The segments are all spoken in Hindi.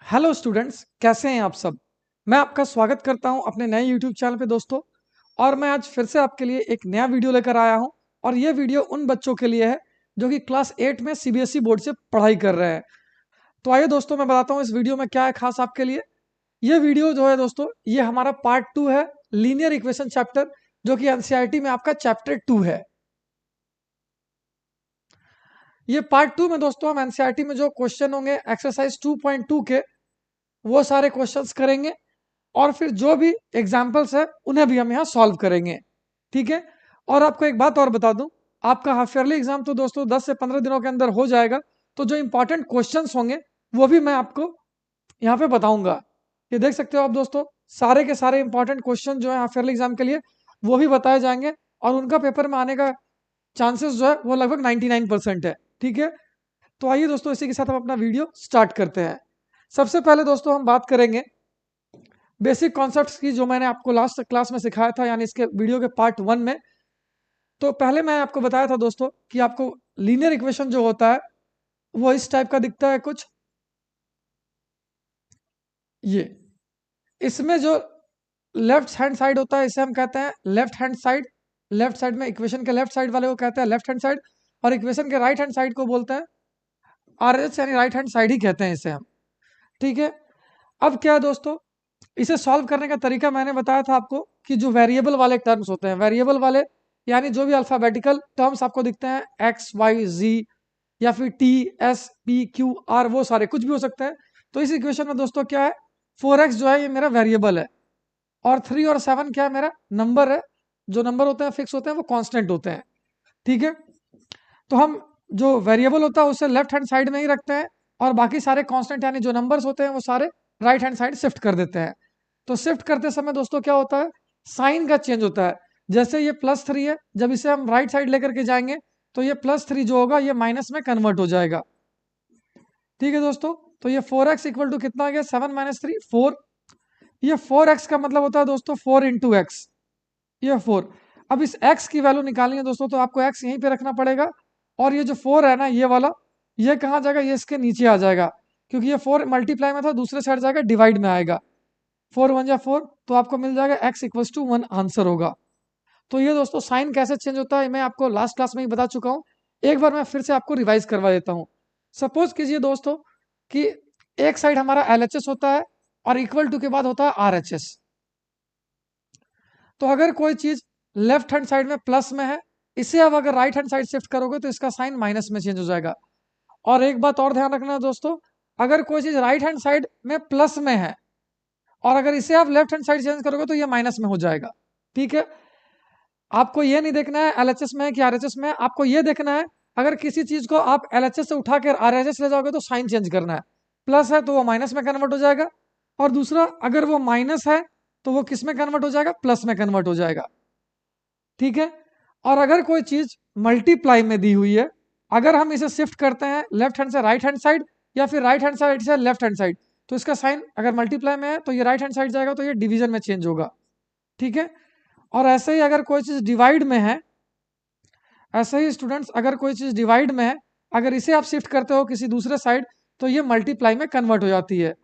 हेलो स्टूडेंट्स, कैसे हैं आप सब। मैं आपका स्वागत करता हूं अपने नए यूट्यूब चैनल पे दोस्तों। और मैं आज फिर से आपके लिए एक नया वीडियो लेकर आया हूं। और ये वीडियो उन बच्चों के लिए है जो कि क्लास 8 में सीबीएसई बोर्ड से पढ़ाई कर रहे हैं। तो आइए दोस्तों, मैं बताता हूँ इस वीडियो में क्या है खास आपके लिए। ये वीडियो जो है दोस्तों, ये हमारा पार्ट 2 है, लीनियर इक्वेशन चैप्टर, जो कि एनसीईआरटी में आपका चैप्टर 2 है। ये पार्ट 2 में दोस्तों हम एनसीईआरटी में जो क्वेश्चन होंगे एक्सरसाइज 2.2 के, वो सारे क्वेश्चंस करेंगे। और फिर जो भी एग्जाम्पल्स है उन्हें भी हम यहाँ सॉल्व करेंगे। ठीक है। और आपको एक बात और बता दूं, आपका हाफ ईयरली एग्जाम तो दोस्तों 10 से 15 दिनों के अंदर हो जाएगा। तो जो इंपॉर्टेंट क्वेश्चंस होंगे वो भी मैं आपको यहाँ पे बताऊंगा। ये देख सकते हो आप दोस्तों, सारे के सारे इंपॉर्टेंट क्वेश्चन जो है हाफ ईयरली एग्जाम के लिए वो भी बताए जाएंगे। और उनका पेपर में आने का चांसेस जो है वो लगभग 99% है। ठीक है। तो आइए दोस्तों, इसी के साथ हम अपना वीडियो स्टार्ट करते हैं। सबसे पहले दोस्तों हम बात करेंगे बेसिक कॉन्सेप्ट्स की, जो मैंने आपको लास्ट क्लास में सिखाया था, यानी इसके वीडियो के पार्ट 1 में। तो पहले मैं आपको बताया था दोस्तों कि आपको लीनियर इक्वेशन जो होता है वो इस टाइप का दिखता है कुछ। ये इसमें जो लेफ्ट हैंड साइड होता है इसे हम कहते हैं left hand side. Left side में इक्वेशन के लेफ्ट साइड वाले को कहते हैं लेफ्ट हैंड साइड। और इक्वेशन के राइट हैंड साइड को बोलते हैं आरएच, यानी राइट हैंड साइड ही कहते हैं इसे हम। ठीक है। अब क्या है दोस्तों, इसे सॉल्व करने का तरीका मैंने बताया था आपको कि जो वेरिएबल वाले टर्म्स होते हैं, वेरिएबल वाले यानी जो भी अल्फाबेटिकल टर्म्स आपको दिखते हैं, एक्स वाई जी या फिर T S P Q R, वो सारे कुछ भी हो सकते हैं। तो इस इक्वेशन में दोस्तों क्या है, 4x जो है ये मेरा वेरिएबल है, और 3 और 7 क्या है, मेरा नंबर है। जो नंबर होते हैं फिक्स होते हैं, वो कांस्टेंट होते हैं। ठीक है। तो हम जो वेरिएबल होता है उसे लेफ्ट हैंड साइड में ही रखते हैं, और बाकी सारे कांस्टेंट यानी जो नंबर्स होते हैं वो सारे राइट हैंड साइड शिफ्ट कर देते हैं। तो शिफ्ट करते समय दोस्तों क्या होता है, साइन का चेंज होता है। जैसे ये +3 है, जब इसे हम राइट साइड लेकर के जाएंगे तो ये +3 जो होगा ये माइनस में कन्वर्ट हो जाएगा। ठीक है दोस्तों। तो ये 4x इक्वल टू कितना आ गया, 7 - 3 4। ये 4x का मतलब होता है दोस्तों 4 × x, ये 4। अब इस x की वैल्यू निकालनी है दोस्तों, तो आपको x यहीं पे रखना पड़ेगा। और ये जो 4 है ना, ये वाला, ये कहाँ जाएगा, ये इसके नीचे आ जाएगा। क्योंकि ये 4 मल्टीप्लाई में था, दूसरे साइड जाएगा डिवाइड में आएगा। 4 × 1 = 4, तो आपको मिल जाएगा x = 1 आंसर होगा। तो ये दोस्तों साइन कैसे चेंज होता है मैं आपको लास्ट क्लास में ही बता चुका हूँ। एक बार मैं फिर से आपको रिवाइज करवा देता हूँ। सपोज कीजिए दोस्तों कि एक साइड हमारा LHS होता है और इक्वल टू के बाद होता है RHS। तो अगर कोई चीज लेफ्ट हैंड साइड में प्लस में है, इसे अब अगर राइट हैंड साइड शिफ्ट करोगे तो इसका साइन माइनस में चेंज हो जाएगा। और एक बात और ध्यान रखना दोस्तों, अगर कोई चीज राइट हैंड साइड में प्लस में है और अगर इसे आप लेफ्ट हैंड साइड चेंज करोगे तो ये माइनस में हो जाएगा। ठीक है। आपको ये नहीं देखना है LHS में है कि RHS में है, आपको ये देखना है अगर किसी चीज को आप LHS से उठा कर RHS ले जाओगे तो साइन चेंज करना है। प्लस है तो वो माइनस में कन्वर्ट हो जाएगा, और दूसरा अगर वो माइनस है तो वो किस में कन्वर्ट हो जाएगा, प्लस में कन्वर्ट हो जाएगा। ठीक है। और अगर कोई चीज मल्टीप्लाई में दी हुई है, अगर हम इसे शिफ्ट करते हैं लेफ्ट हैंड से राइट हैंड साइड या फिर राइट हैंड साइड से लेफ्ट हैंड साइड, तो इसका साइन अगर मल्टीप्लाई में है तो ये राइट हैंड साइड जाएगा, तो ये डिवीजन में चेंज होगा। ठीक है। और ऐसे ही अगर कोई चीज डिवाइड में है, ऐसे ही स्टूडेंट्स अगर कोई चीज डिवाइड में है, अगर इसे आप शिफ्ट करते हो किसी दूसरे साइड तो ये मल्टीप्लाई में कन्वर्ट हो जाती है।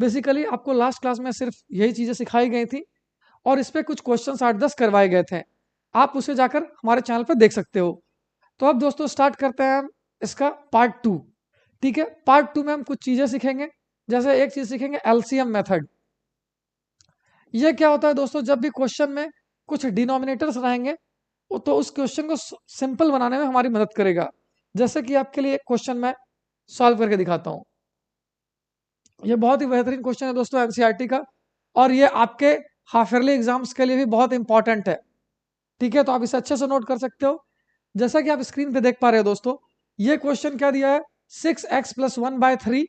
बेसिकली आपको लास्ट क्लास में सिर्फ यही चीजें सिखाई गई थी, और इस पे कुछ क्वेश्चन 8-10 करवाए गए थे। आप उसे जाकर हमारे चैनल पर देख सकते हो। तो अब दोस्तों स्टार्ट करते हैं हम इसका पार्ट 2। ठीक है। पार्ट 2 में हम कुछ चीजें सीखेंगे। जैसे एक चीज सीखेंगे एलसीएम मेथड। ये क्या होता है दोस्तों, जब भी क्वेश्चन में कुछ डिनोमिनेटर्स रहेंगे तो उस क्वेश्चन को सिंपल बनाने में हमारी मदद करेगा। जैसे कि आपके लिए एक क्वेश्चन मैं सॉल्व करके दिखाता हूं। ये बहुत ही बेहतरीन क्वेश्चन है दोस्तों एनसीईआरटी का, और ये आपके हाफ ईयरली एग्जाम्स के लिए भी बहुत इंपॉर्टेंट है। ठीक है। तो आप इसे अच्छे से नोट कर सकते हो। जैसा कि आप स्क्रीन पे देख पा रहे हो दोस्तों, ये क्वेश्चन क्या दिया है, 6x + 1/3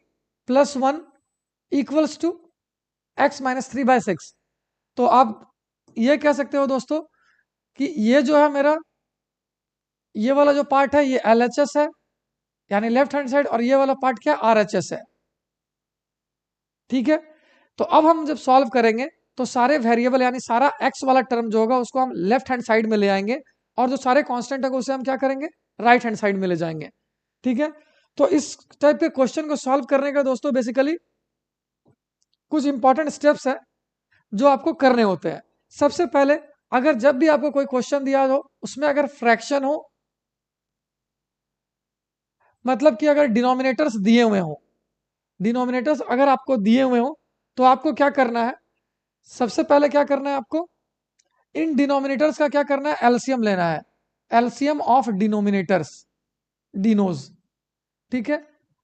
+ 1 = x - 3/6। तो आप ये कह सकते हो दोस्तों कि ये जो है मेरा, ये वाला जो पार्ट है ये LHS है, यानी लेफ्ट हैंड साइड, और ये वाला पार्ट क्या RHS है। ठीक है। तो अब हम जब सॉल्व करेंगे तो सारे वेरिएबल यानी सारा x वाला टर्म जो होगा उसको हम लेफ्ट हैंड साइड में ले आएंगे, और जो सारे कांस्टेंट है उसे हम क्या करेंगे, राइट हैंड साइड में ले जाएंगे। ठीक है। तो इस टाइप के क्वेश्चन को सॉल्व करने का दोस्तों बेसिकली कुछ इंपॉर्टेंट स्टेप्स है जो आपको करने होते हैं। सबसे पहले, अगर जब भी आपको कोई क्वेश्चन दिया हो उसमें अगर फ्रैक्शन हो, मतलब कि अगर डिनोमिनेटर्स दिए हुए हो, डिनोमिनेटर्स अगर आपको दिए हुए हो तो आपको क्या करना है, सबसे पहले क्या करना है आपको, इन डिनोमिनेटर्स का क्या करना है, एलसीएम लेना है, एलसीएम ऑफ डिनोमिनेटर्स, डिनोज, ठीक है।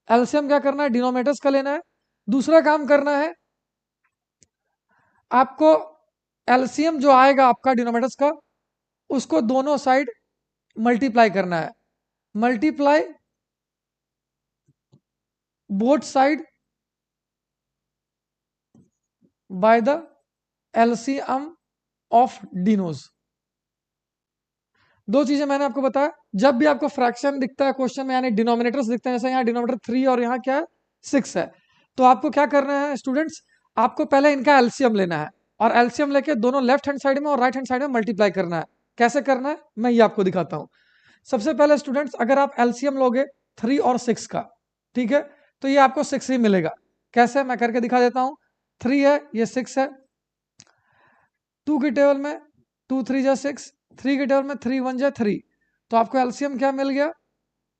एलसीएम क्या करना है, डिनोमिनेटर्स का लेना है। दूसरा काम करना है आपको, एलसीएम जो आएगा आपका डिनोमिनेटर्स का, उसको दोनों साइड मल्टीप्लाई करना है, multiply both side by the LCM of डिनोज। दो चीजें मैंने आपको बताया, जब भी आपको फ्रैक्शन दिखता है क्वेश्चन में, यानी डिनोमिनेटर्स दिखते हैं, जैसे यहाँ डिनोमिनेटर 3 और यहाँ क्या है 6 है, तो आपको क्या करना है स्टूडेंट्स, आपको पहले इनका एलसीएम लेना है और एलसीएम लेके दोनों लेफ्ट हैंड साइड में और राइट हैंड साइड में मल्टीप्लाई करना है। कैसे करना है मैं ये आपको दिखाता हूँ। सबसे पहले स्टूडेंट्स, अगर आप एलसीएम लोगे 3 और 6 का, ठीक है, तो ये आपको 6 ही मिलेगा। कैसे, मैं करके दिखा देता हूँ। 3 है, ये 6 है, 2 की टेबल में 2 3 जा 6, 3 की टेबल में 3 1 जा 3, तो आपको एलसीएम क्या मिल गया,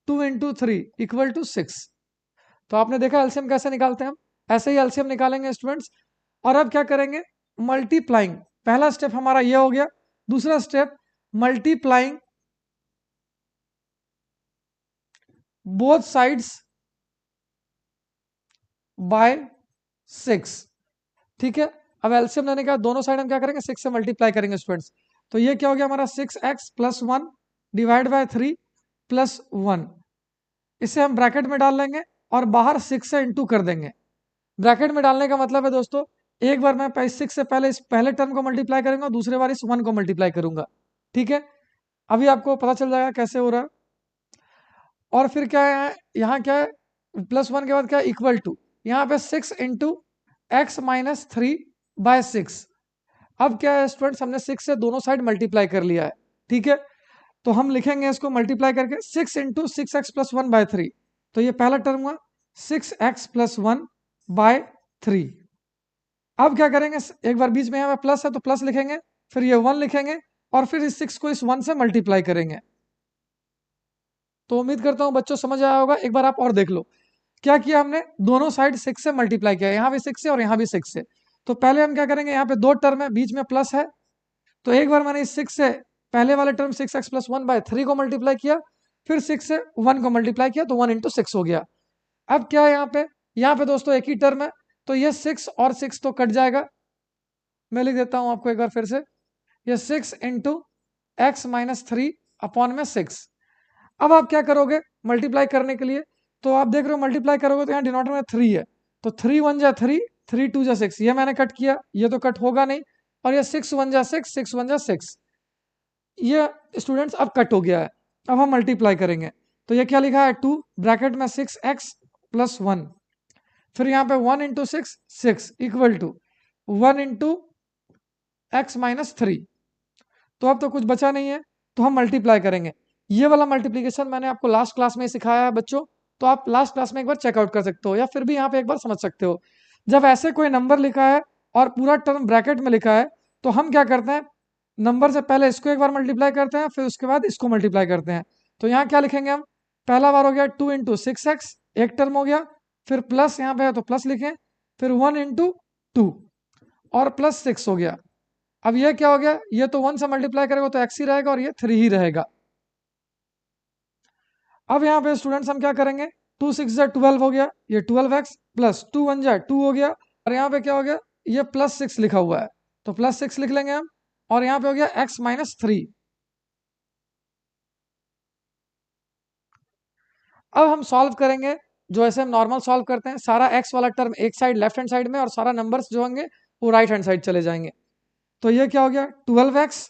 2 इंटू 3 इक्वल टू 6। तो आपने देखा एलसीएम कैसे निकालते हैं हम, ऐसे ही एलसीएम निकालेंगे स्टूडेंट्स। और अब क्या करेंगे, मल्टीप्लाइंग, पहला स्टेप हमारा ये हो गया। दूसरा step, multiplying both sides by 6, ठीक है। अब एलसीएम लेने के बाद दोनों साइड हम क्या करेंगे, 6 से मल्टीप्लाई करेंगे स्टूडेंट्स। तो ये क्या हो गया हमारा, 6x plus 1 divide by 3 plus 1, इसे हम ब्रैकेट में डाल लेंगे और बाहर 6 से इंटू कर देंगे। ब्रैकेट में डालने का मतलब है दोस्तों, एक बार मैं 6 से पहले इस पहले टर्म को मल्टीप्लाई करूंगा, दूसरे बार इस 1 को मल्टीप्लाई करूंगा, ठीक है। अभी आपको पता चल जाएगा कैसे हो रहा है। और फिर क्या है, यहाँ क्या है, प्लस 1 के बाद क्या है, इक्वल टू, यहाँ पे 6 इंटू एक्स माइनस 3 बाय 6। अब क्या है स्टूडेंट्स, हमने 6 से दोनों साइड मल्टीप्लाई कर लिया है, ठीक है। तो हम लिखेंगे इसको मल्टीप्लाई करके 6 इंटू 6x+1/3, तो ये पहला टर्म हुआ 6x+1/3। अब क्या करेंगे, एक बार बीच में यहाँ पे प्लस है तो प्लस लिखेंगे, फिर ये 1 लिखेंगे और फिर इस 6 को इस 1 से मल्टीप्लाई करेंगे। तो उम्मीद करता हूँ बच्चों समझ आया होगा। एक बार आप और देख लो, क्या किया हमने, दोनों साइड 6 से मल्टीप्लाई किया, यहाँ भी 6 है और यहाँ भी 6 है। तो पहले हम क्या करेंगे, यहाँ पे दो टर्म है, बीच में प्लस है, तो एक बार मैंने इस 6 से पहले वाले टर्म 6x+1/3 को मल्टीप्लाई किया, फिर 6 से 1 को मल्टीप्लाई किया, तो 1 इंटू 6 हो गया। अब क्या है यहाँ पे दोस्तों एक ही टर्म है, तो ये 6 और 6 तो कट जाएगा। मैं लिख देता हूं आपको एक बार फिर से, ये 6 इंटू x-3 अपॉन में 6। अब आप क्या करोगे मल्टीप्लाई करने के लिए, तो आप देख रहे हो मल्टीप्लाई करोगे तो यहाँ डिनोमिनेटर में 3 है, तो 3 1 जा 3, 3 2 जा 6, ये मैंने कट किया, ये तो कट होगा नहीं, और ये 6 1 जा 6, 6 1 जा 6, ये स्टूडेंट्स अब कट हो गया है। अब हम मल्टीप्लाई करेंगे, तो ये क्या लिखा है, 2 ब्रैकेट में 6x+1, फिर यहाँ पे 1 into 6 6 equal to 1 into x-3। तो अब तो कुछ बचा नहीं है, तो हम मल्टीप्लाई करेंगे। ये वाला मल्टीप्लीकेशन मैंने आपको लास्ट क्लास में सिखाया है बच्चों, तो आप लास्ट क्लास में एक बार चेकआउट कर सकते हो, या फिर भी यहाँ पे एक बार समझ सकते हो। जब ऐसे कोई नंबर लिखा है और पूरा टर्म ब्रैकेट में लिखा है, तो हम क्या करते हैं, नंबर से पहले इसको एक बार मल्टीप्लाई करते हैं, फिर उसके बाद इसको मल्टीप्लाई करते हैं। तो यहाँ क्या लिखेंगे हम, पहला बार हो गया 2 इंटू 6x, एक टर्म हो गया, फिर प्लस यहाँ पे है तो प्लस लिखें, फिर 1 इंटू 2 और प्लस 6 हो गया। अब ये क्या हो गया, ये तो 1 से मल्टीप्लाई करेगा तो x ही रहेगा और ये 3 ही रहेगा। अब यहाँ पे स्टूडेंट्स हम क्या करेंगे, 2 6 जा 12 हो गया, ये 12x प्लस 2 1 जा 2 हो गया, और यहाँ पे क्या हो गया, ये प्लस 6 लिखा हुआ है, तो प्लस 6 लिख लेंगे हम, और यहाँ पे हो गया x-3। अब हम सॉल्व करेंगे, जो ऐसे हम नॉर्मल सॉल्व करते हैं, सारा x वाला टर्म एक साइड लेफ्ट हैंड साइड में और सारा नंबर्स जो होंगे वो राइट हैंड साइड चले जाएंगे। तो ये क्या हो गया 12x,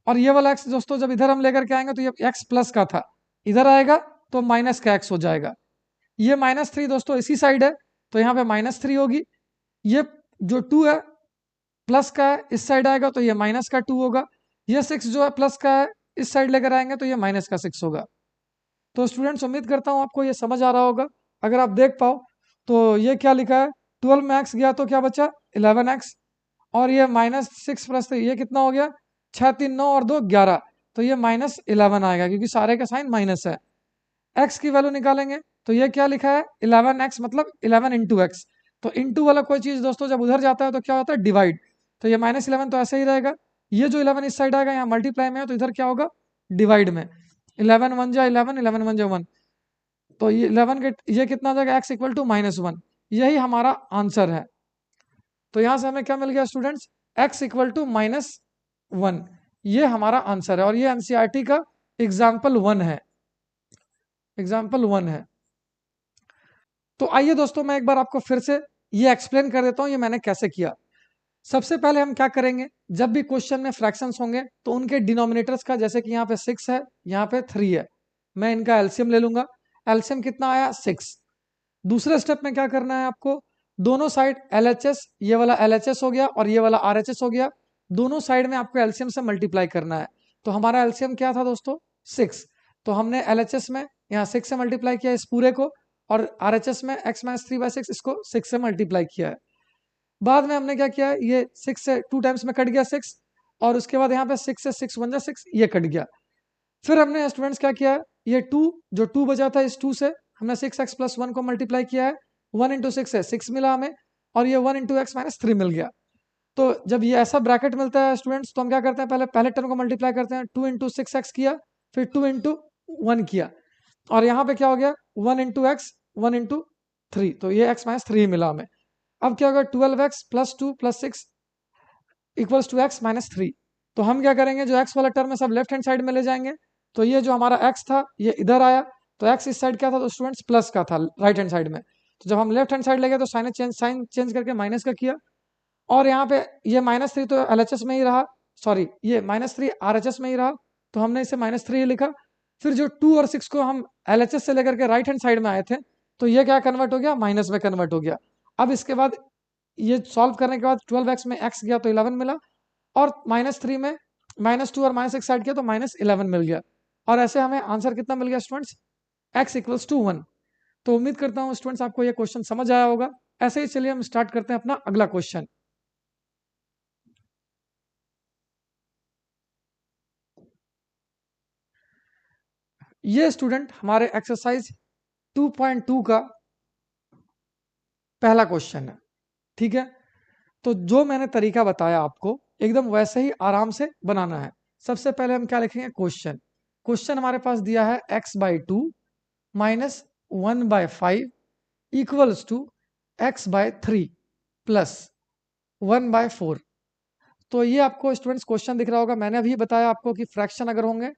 और ये वाला x दोस्तों जब इधर हम लेकर के आएंगे तो ये x प्लस का था, इधर आएगा तो माइनस का x हो जाएगा। ये -3 दोस्तों इसी साइड है, तो यहाँ पे -3 होगी। ये जो 2 है प्लस का है, इस साइड आएगा तो ये माइनस का 2 होगा। ये 6 जो है प्लस का है, इस साइड लेकर आएंगे तो ये माइनस का 6 होगा। तो स्टूडेंट्स उम्मीद करता हूँ आपको ये समझ आ रहा होगा। अगर आप देख पाओ तो ये क्या लिखा है, 12 में x गया तो क्या बचा 11x, और ये -6 प्लस 3 ये कितना हो गया 6 3 9 और 2 11, तो ये -11 आएगा क्योंकि सारे का साइन माइनस है। x की वैल्यू निकालेंगे तो ये क्या लिखा है 11x मतलब 11 इंटू एक्स। तो इंटू वाला कोई चीज दोस्तों जब उधर जाता है तो क्या होता है डिवाइड, तो ये -11 तो ऐसे ही रहेगा, ये जो 11 इस साइड आएगा यहाँ मल्टीप्लाई में है तो इधर क्या होगा डिवाइड में, 11 1 जा 11, 11 1 जा 1, तो ये 11 के ये कितना आ जाएगा x इक्वल टू -1, यही हमारा आंसर है। तो यहां से हमें क्या मिल गया स्टूडेंट्स x इक्वल टू -1, ये हमारा आंसर है और ये एनसीईआरटी का एग्जाम्पल 1 है, एग्जाम्पल 1 है। तो आइए दोस्तों मैं एक बार आपको फिर से ये एक्सप्लेन कर देता हूं ये मैंने कैसे किया। सबसे पहले हम क्या करेंगे, जब भी क्वेश्चन में फ्रैक्शंस होंगे तो उनके डिनोमिनेटर्स का, जैसे कि यहाँ पे 6 है यहाँ पे 3 है, मैं इनका एलसीएम ले लूंगा। एलसीएम कितना आया 6। दूसरे स्टेप में क्या करना है आपको, दोनों साइड LHS, ये वाला LHS हो गया और ये वाला RHS हो गया, दोनों साइड में आपको एलसीएम से मल्टीप्लाई करना है। तो हमारा एलसीएम क्या था दोस्तों 6, तो हमने LHS में यहाँ 6 से मल्टीप्लाई किया इस पूरे को, और RHS में x-3/6 इसको 6 से मल्टीप्लाई किया है। बाद में हमने क्या किया, ये 6 से 2 टाइम्स में कट गया 6, और उसके बाद यहाँ पे 6 से 6 1 जा 6 ये कट गया। फिर हमने स्टूडेंट्स क्या किया, ये 2 जो 2 बचा था इस 2 से हमने 6x + 1 को मल्टीप्लाई किया है, 1 इंटू 6 है 6 मिला हमें, और ये 1 इंटू x - 3 मिल गया। तो जब ये ऐसा ब्रैकेट मिलता है स्टूडेंट्स तो हम क्या करते हैं, पहले टर्म को मल्टीप्लाई करते हैं, 2 इंटू 6x किया, फिर 2 इंटू 1 किया, और यहाँ पे क्या हो गया 1 इंटू एक्स 1 इंटू 3, तो ये x - 3 मिला हमें। अब क्या होगा 12x + 2 + 6 इक्वल्स टू x - 3। तो हम क्या करेंगे, जो x वाला टर्म है सब लेफ्ट हैंड साइड में ले जाएंगे, तो ये जो हमारा x था ये इधर आया, तो x इस साइड क्या था तो स्टूडेंट्स प्लस का था राइट हैंड साइड में, तो जब हम लेफ्ट हैंड साइड ले गए तो साइन चेंज करके माइनस का किया, और यहाँ पे ये -3 तो LHS में ही रहा, सॉरी ये -3 RHS में ही रहा, तो हमने इसे -3 ही लिखा। फिर जो 2 और 6 को हम LHS से लेकर के राइट हैंड साइड में आए थे, तो ये क्या कन्वर्ट हो गया माइनस में कन्वर्ट हो गया। अब इसके बाद ये सॉल्व करने के बाद 12x में x गया तो 11 मिला, और -3 में -2 और -6 ऐड किया तो -11 मिल गया, और ऐसे हमें आंसर कितना मिल गया स्टूडेंट्स x इक्वल्स टू 1। तो उम्मीद करता हूँ स्टूडेंट्स आपको ये क्वेश्चन समझ आया होगा। ऐसे ही चलिए हम स्टार्ट करते हैं अपना अगला क्वेश्चन। ये स्टूडेंट हमारे एक्सरसाइज 2.2 का पहला क्वेश्चन है, ठीक है। तो जो मैंने तरीका बताया आपको एकदम वैसे ही आराम से बनाना है। सबसे पहले हम क्या लिखेंगे, क्वेश्चन। क्वेश्चन हमारे पास दिया है x/2 minus 1/5 equals to x/3 plus 1/4। तो ये आपको स्टूडेंट्स क्वेश्चन दिख रहा होगा, मैंने अभी बताया आपको कि फ्रैक्शन अगर होंगे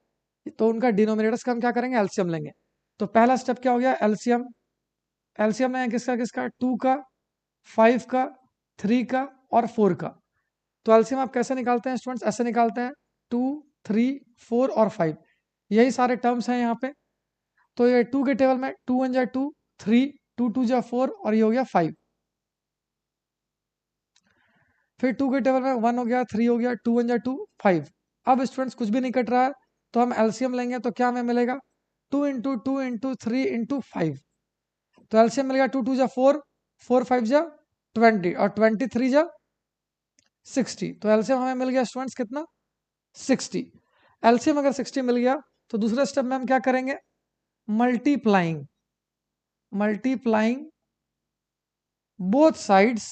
तो उनका डिनोमिनेटर्स का हम क्या करेंगे एलसीएम लेंगे। तो पहला स्टेप क्या हो गया एलसीएम, एलसीएम में किसका किसका 2 का 5 का 3 का और 4 का। तो एलसीएम आप कैसे निकालते हैं स्टूडेंट्स, ऐसे निकालते हैं 2 3 4 और 5, यही सारे टर्म्स हैं यहाँ पे। तो ये 2 के टेबल में 2 1 जा 2 3 2 2 जा 4 और ये हो गया 5। फिर 2 के टेबल में 1 हो गया 3 हो गया 2 1 जा 2 5। अब स्टूडेंट्स कुछ भी नहीं कट रहा है तो हम एलसीएम लेंगे तो क्या हमें मिलेगा 2 इंटू 2 इंटू 3 इंटू 5। तो एलसीएम मिलेगा 2 2 जा 4 4 5 जा 20 और 23 जा 60। तो एलसीएम हमें मिल गया स्टूडेंट्स कितना 60। एलसीएम अगर 60 मिल गया तो दूसरे स्टेप में हम क्या करेंगे multiplying, multiplying both sides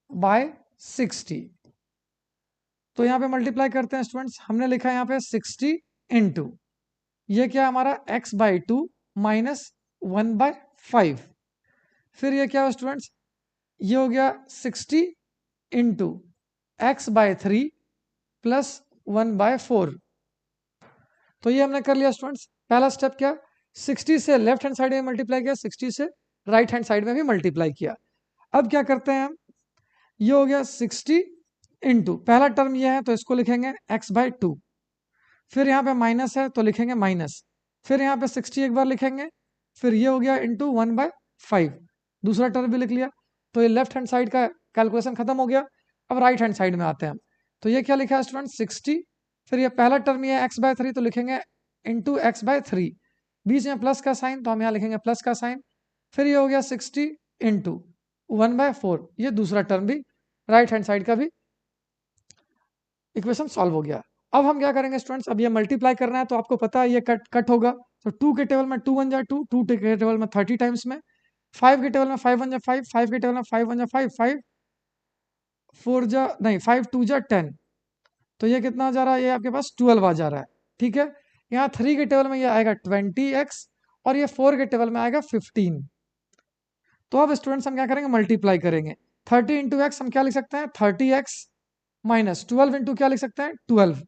by 60। तो यहाँ पे मल्टीप्लाई करते हैं स्टूडेंट्स, हमने लिखा है यहाँ पे 60 इंटू ये क्या हमारा x/2 माइनस 1/5। फिर ये क्या हो स्टूडेंट्स, ये हो गया 60 इंटू x/3 प्लस 1/4। तो ये हमने कर लिया स्टूडेंट्स। पहला स्टेप क्या 60 से लेफ्ट हैंड साइड में मल्टीप्लाई किया, 60 से राइट हैंड साइड में भी मल्टीप्लाई किया। अब क्या करते हैं हम, ये हो गया 60 इंटू पहला टर्म ये है तो इसको लिखेंगे x/2, फिर यहाँ पे माइनस है तो लिखेंगे माइनस, फिर यहाँ पे 60 एक बार लिखेंगे, फिर ये हो गया इंटू 1/5, दूसरा टर्म भी लिख लिया। तो ये लेफ्ट हैंड साइड का कैलकुलेशन खत्म हो गया। अब राइट हैंड साइड में आते हैं हम, तो ये क्या लिखा है स्टूडेंट 60, फिर ये पहला टर्म ये x/3 तो लिखेंगे इंटू x/3, बीच में प्लस का साइन तो हम यहाँ लिखेंगे प्लस का साइन, फिर ये हो गया 60 इंटू 1/4, ये दूसरा टर्म भी राइट हैंड साइड का भी इक्वेशन सॉल्व हो गया। अब हम क्या करेंगे स्टूडेंट्स, अब ये मल्टीप्लाई करना है तो आपको पता है ये कट कट होगा, तो 2 के टेबल में 2 1 जा 2, 2 के टेबल में 30 टाइम्स में, 5 के टेबल में 5 1 जा 5, 5 के टेबल में 5 1 जा 5, 5 4 जा नहीं 5 2 जा 10, तो ये कितना जा रहा है, ये आपके पास 12 आ जा रहा है। ठीक है, यहाँ 3 के टेबल में ये आएगा 20x और ये 4 के टेबल में आएगा 15। तो अब स्टूडेंट्स हम क्या करेंगे, मल्टीप्लाई करेंगे। 30 इंटू एक्स हम क्या लिख सकते हैं, 30x माइनस 12 इंटू क्या लिख सकते हैं, 12।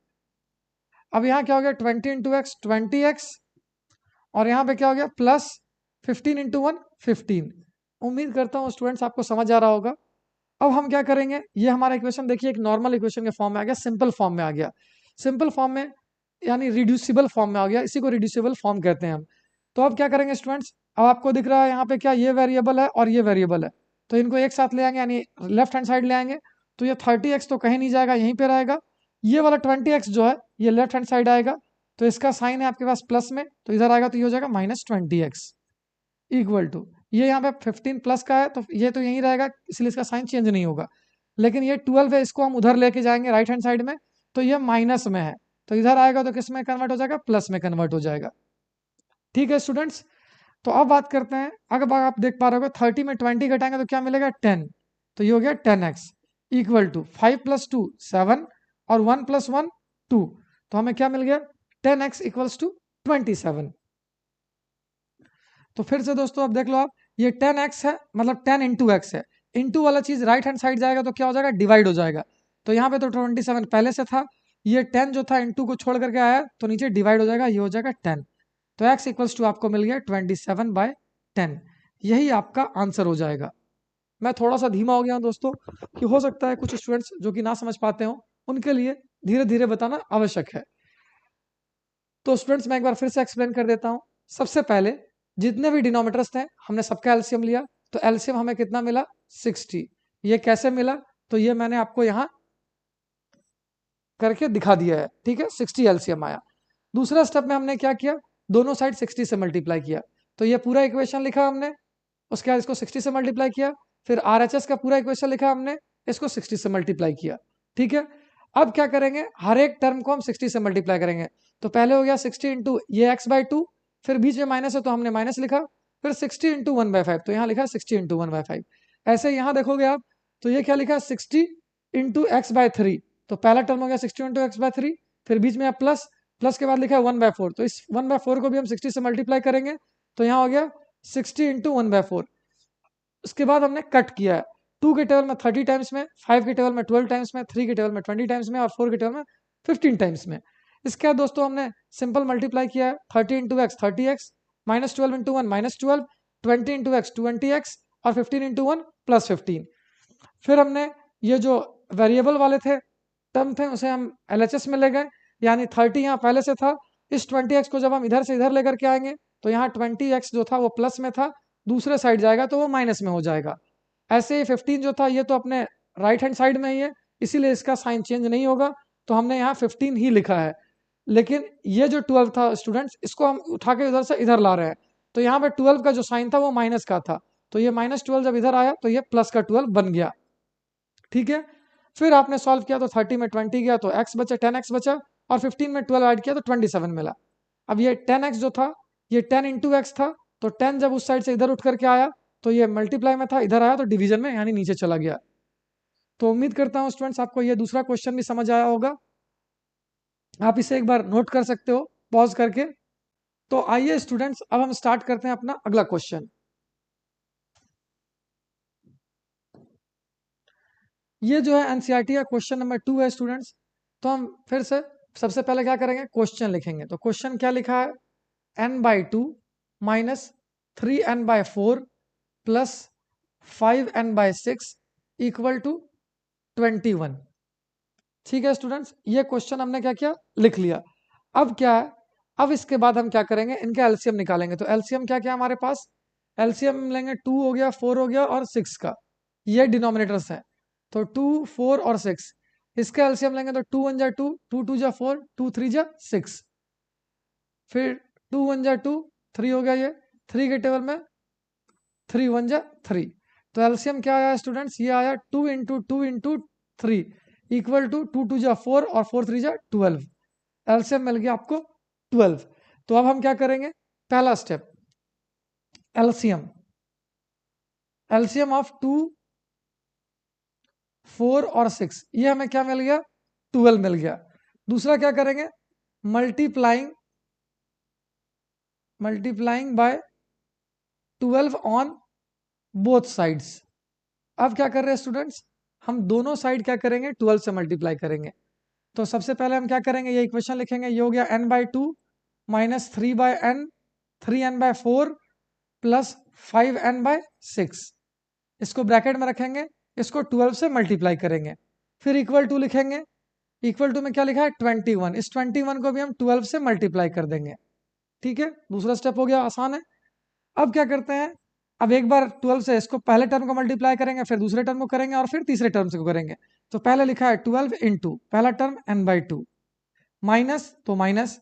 अब यहाँ क्या हो गया, 20 इंटू एक्स 20x, और यहाँ पे क्या हो गया प्लस 15 इंटू 1 15। उम्मीद करता हूँ स्टूडेंट्स आपको समझ आ रहा होगा। अब हम क्या करेंगे, ये हमारा इक्वेशन देखिए एक नॉर्मल इक्वेशन के फॉर्म में आ गया, सिंपल फॉर्म में आ गया। सिंपल फॉर्म में यानी रिड्यूसिबल फॉर्म में आ गया, इसी को रिड्यूसिबल फॉर्म कहते हैं हम। तो अब क्या करेंगे स्टूडेंट्स, अब आपको दिख रहा है यहाँ पे क्या, ये वेरिएबल है और ये वेरिएबल है, तो इनको एक साथ ले आएंगे यानी लेफ्ट हैंड साइड ले आएंगे। तो ये 30x तो कहीं नहीं जाएगा, यहीं पे रहेगा। ये वाला 20x जो है ये लेफ्ट हैंड साइड आएगा, तो इसका साइन है आपके पास प्लस में, तो इधर आएगा तो ये हो जाएगा -20x इक्वल टू, ये यहाँ पे 15 प्लस का है तो ये तो यहीं रहेगा, इसलिए इसका साइन चेंज नहीं होगा। लेकिन ये 12 है, इसको हम उधर लेके जाएंगे राइट हैंड साइड में, तो ये माइनस में है, तो इधर आएगा तो किस में कन्वर्ट हो जाएगा, प्लस में कन्वर्ट हो जाएगा। ठीक है स्टूडेंट्स, तो अब बात करते हैं, अगर आप देख पा रहे हो 30 में 20 घटाएंगे तो क्या मिलेगा 10, तो ये हो गया 10x इक्वल टू 5 + 2 7 और 1 + 1 2, तो हमें क्या मिल गया 10x इक्वल्स टू 27। तो फिर से दोस्तों अब देख लो आप, ये 10x है मतलब 10 इंटू एक्स है, इंटू वाला चीज राइट हैंड साइड जाएगा तो क्या हो जाएगा, डिवाइड हो जाएगा। तो यहाँ पे तो 27 पहले से था, ये 10 जो था इंटू को छोड़ करके आया तो नीचे डिवाइड हो जाएगा, ये हो जाएगा 10। तो x इक्वल्स टू आपको मिल गया 27/10, यही आपका आंसर हो जाएगा। मैं थोड़ा सा धीमा हो गया हूँ दोस्तों, कि हो सकता है कुछ स्टूडेंट्स जो कि ना समझ पाते हो, उनके लिए धीरे धीरे बताना आवश्यक है। तो स्टूडेंट्स मैं एक बार फिर से एक्सप्लेन कर देता हूँ। सबसे पहले जितने भी डिनोमीटर्स थे हमने सबका एलसीएम लिया, तो एलसीएम हमें कितना मिला 60। ये कैसे मिला, तो ये मैंने आपको यहाँ करके दिखा दिया है। ठीक है, 60 एलसीएम आया। दूसरा स्टेप में हमने क्या किया, दोनों साइड 60 से मल्टीप्लाई किया, तो ये पूरा इक्वेशन लिखा हमने, उसके बाद इसको 60 से मल्टीप्लाई किया, फिर आरएचएस का पूरा इक्वेशन लिखा हमने, इसको 60 से मल्टीप्लाई किया। ठीक है, अब क्या करेंगे, हर एक टर्म को हम 60 से मल्टीप्लाई करेंगे। तो पहले हो गया 60 इंटू ये x/2, फिर बीच में माइनस है तो हमने माइनस लिखा, फिर 60 इंटू 1/5, तो यहाँ लिखा 60 इंटू 1/5। ऐसे यहाँ देखोगे आप, तो ये क्या लिखा 60 इंटू x/3, तो पहला टर्म हो गया 60 इंटू x/3, फिर बीच में प्लस, प्लस के बाद लिखा है 1/4, तो इस 1/4 को भी हम 60 से मल्टीप्लाई करेंगे, तो यहाँ हो गया 60 इंटू 1/4। उसके बाद हमने कट किया है, 2 के टेबल में 30 टाइम्स में, 5 के टेबल में 12 टाइम्स में, 3 के टेबल में 20 टाइम्स में और 4 के टेबल में 15 टाइम्स में। इसके बाद दोस्तों हमने सिंपल मल्टीप्लाई किया है, 30 into x 30x, -12 into 1 -12, 20 into x 20x और 15 इंटू 1 +15। फिर हमने ये जो वेरिएबल वाले थे टर्म थे उसे हम एलएचएस में ले गए, यानी 30 यहाँ पहले से था, इस 20x को जब हम इधर से इधर लेकर के आएंगे तो यहाँ 20x जो था वो प्लस में था, दूसरे साइड जाएगा तो वो माइनस में हो जाएगा। ऐसे ही 15 जो था ये तो अपने राइट हैंड साइड में ही है, इसीलिए इसका साइन चेंज नहीं होगा, तो हमने यहाँ 15 ही लिखा है। लेकिन ये जो 12 था स्टूडेंट्स, इसको हम उठा के इधर से इधर ला रहे हैं, तो यहाँ पे 12 का जो साइन था वो माइनस का था, तो ये -12 जब इधर आया तो ये प्लस का 12 बन गया। ठीक है, फिर आपने सॉल्व किया तो 30 में 20 गया तो x बचा 10x बचा, और 15 में 12 ऐड किया तो 27 मिला। अब ये 10x जो था ये 10 इंटू एक्स था, तो 10 जब उस साइड से इधर उठ करके आया तो ये मल्टीप्लाई में था, इधर आया तो डिवीजन में यानी नीचे चला गया। तो उम्मीद करता हूँ स्टूडेंट्स आपको ये दूसरा क्वेश्चन भी समझ आया होगा, आप इसे एक बार नोट कर सकते हो पॉज करके। तो आइए स्टूडेंट्स अब हम स्टार्ट करते हैं अपना अगला क्वेश्चन। ये जो है एनसीईआरटी का क्वेश्चन नंबर 2 है स्टूडेंट्स। तो हम फिर से सबसे पहले क्या करेंगे, क्वेश्चन लिखेंगे। तो क्वेश्चन क्या लिखा है, n/2 minus 3n/4 plus 5n/6 equal to 21। ठीक है स्टूडेंट्स, ये क्वेश्चन हमने क्या किया, लिख लिया। अब क्या है, अब इसके बाद हम क्या करेंगे, इनका एलसीएम निकालेंगे। तो एलसीएम क्या क्या हमारे पास, एलसीएम लेंगे 2 हो गया, 4 हो गया और 6 का, ये डिनोमिनेटर्स है। तो 2 4 और 6, इसका एलसीएम लेंगे तो 2 1 जा 2, 2 2 जा 4, 2 3 जा 6, फिर 2 1 जा 2, 3 हो गया, ये 3 के टेबल में 3 1 जा 3। तो एलसीएम क्या आया स्टूडेंट्स, ये आया 2 इंटू 2 इंटू 3 इक्वल टू 2 2 जा 4 और 4 3 जा 12। एलसीएम मिल गया आपको 12। तो अब हम क्या करेंगे, पहला स्टेप, एलसीएम, एलसीएम ऑफ 2 4 और 6, ये हमें क्या मिल गया, 12 मिल गया। दूसरा क्या करेंगे, multiplying by 12 on both sides. अब क्या कर रहे हैं स्टूडेंट्स, हम दोनों साइड क्या करेंगे, 12 से मल्टीप्लाई करेंगे। तो सबसे पहले हम क्या करेंगे, ये इक्वेशन लिखेंगे, ये हो गया n/2 minus 3/n, 3n/4 plus 5n/6। इसको ब्रैकेट में रखेंगे, इसको 12 से मल्टीप्लाई करेंगे, फिर इक्वल टू लिखेंगे। इक्वल टू में क्या लिखा है 21, इस 21 को भी हम 12 से मल्टीप्लाई कर देंगे। ठीक है, दूसरा स्टेप हो गया, आसान है। अब क्या करते हैं, अब एक बार 12 से इसको पहले टर्म को मल्टीप्लाई करेंगे, फिर दूसरे टर्म को करेंगे और फिर तीसरे टर्म से को करेंगे। तो पहले लिखा है 12 इंटू पहला टर्म n/2 माइनस, तो माइनस,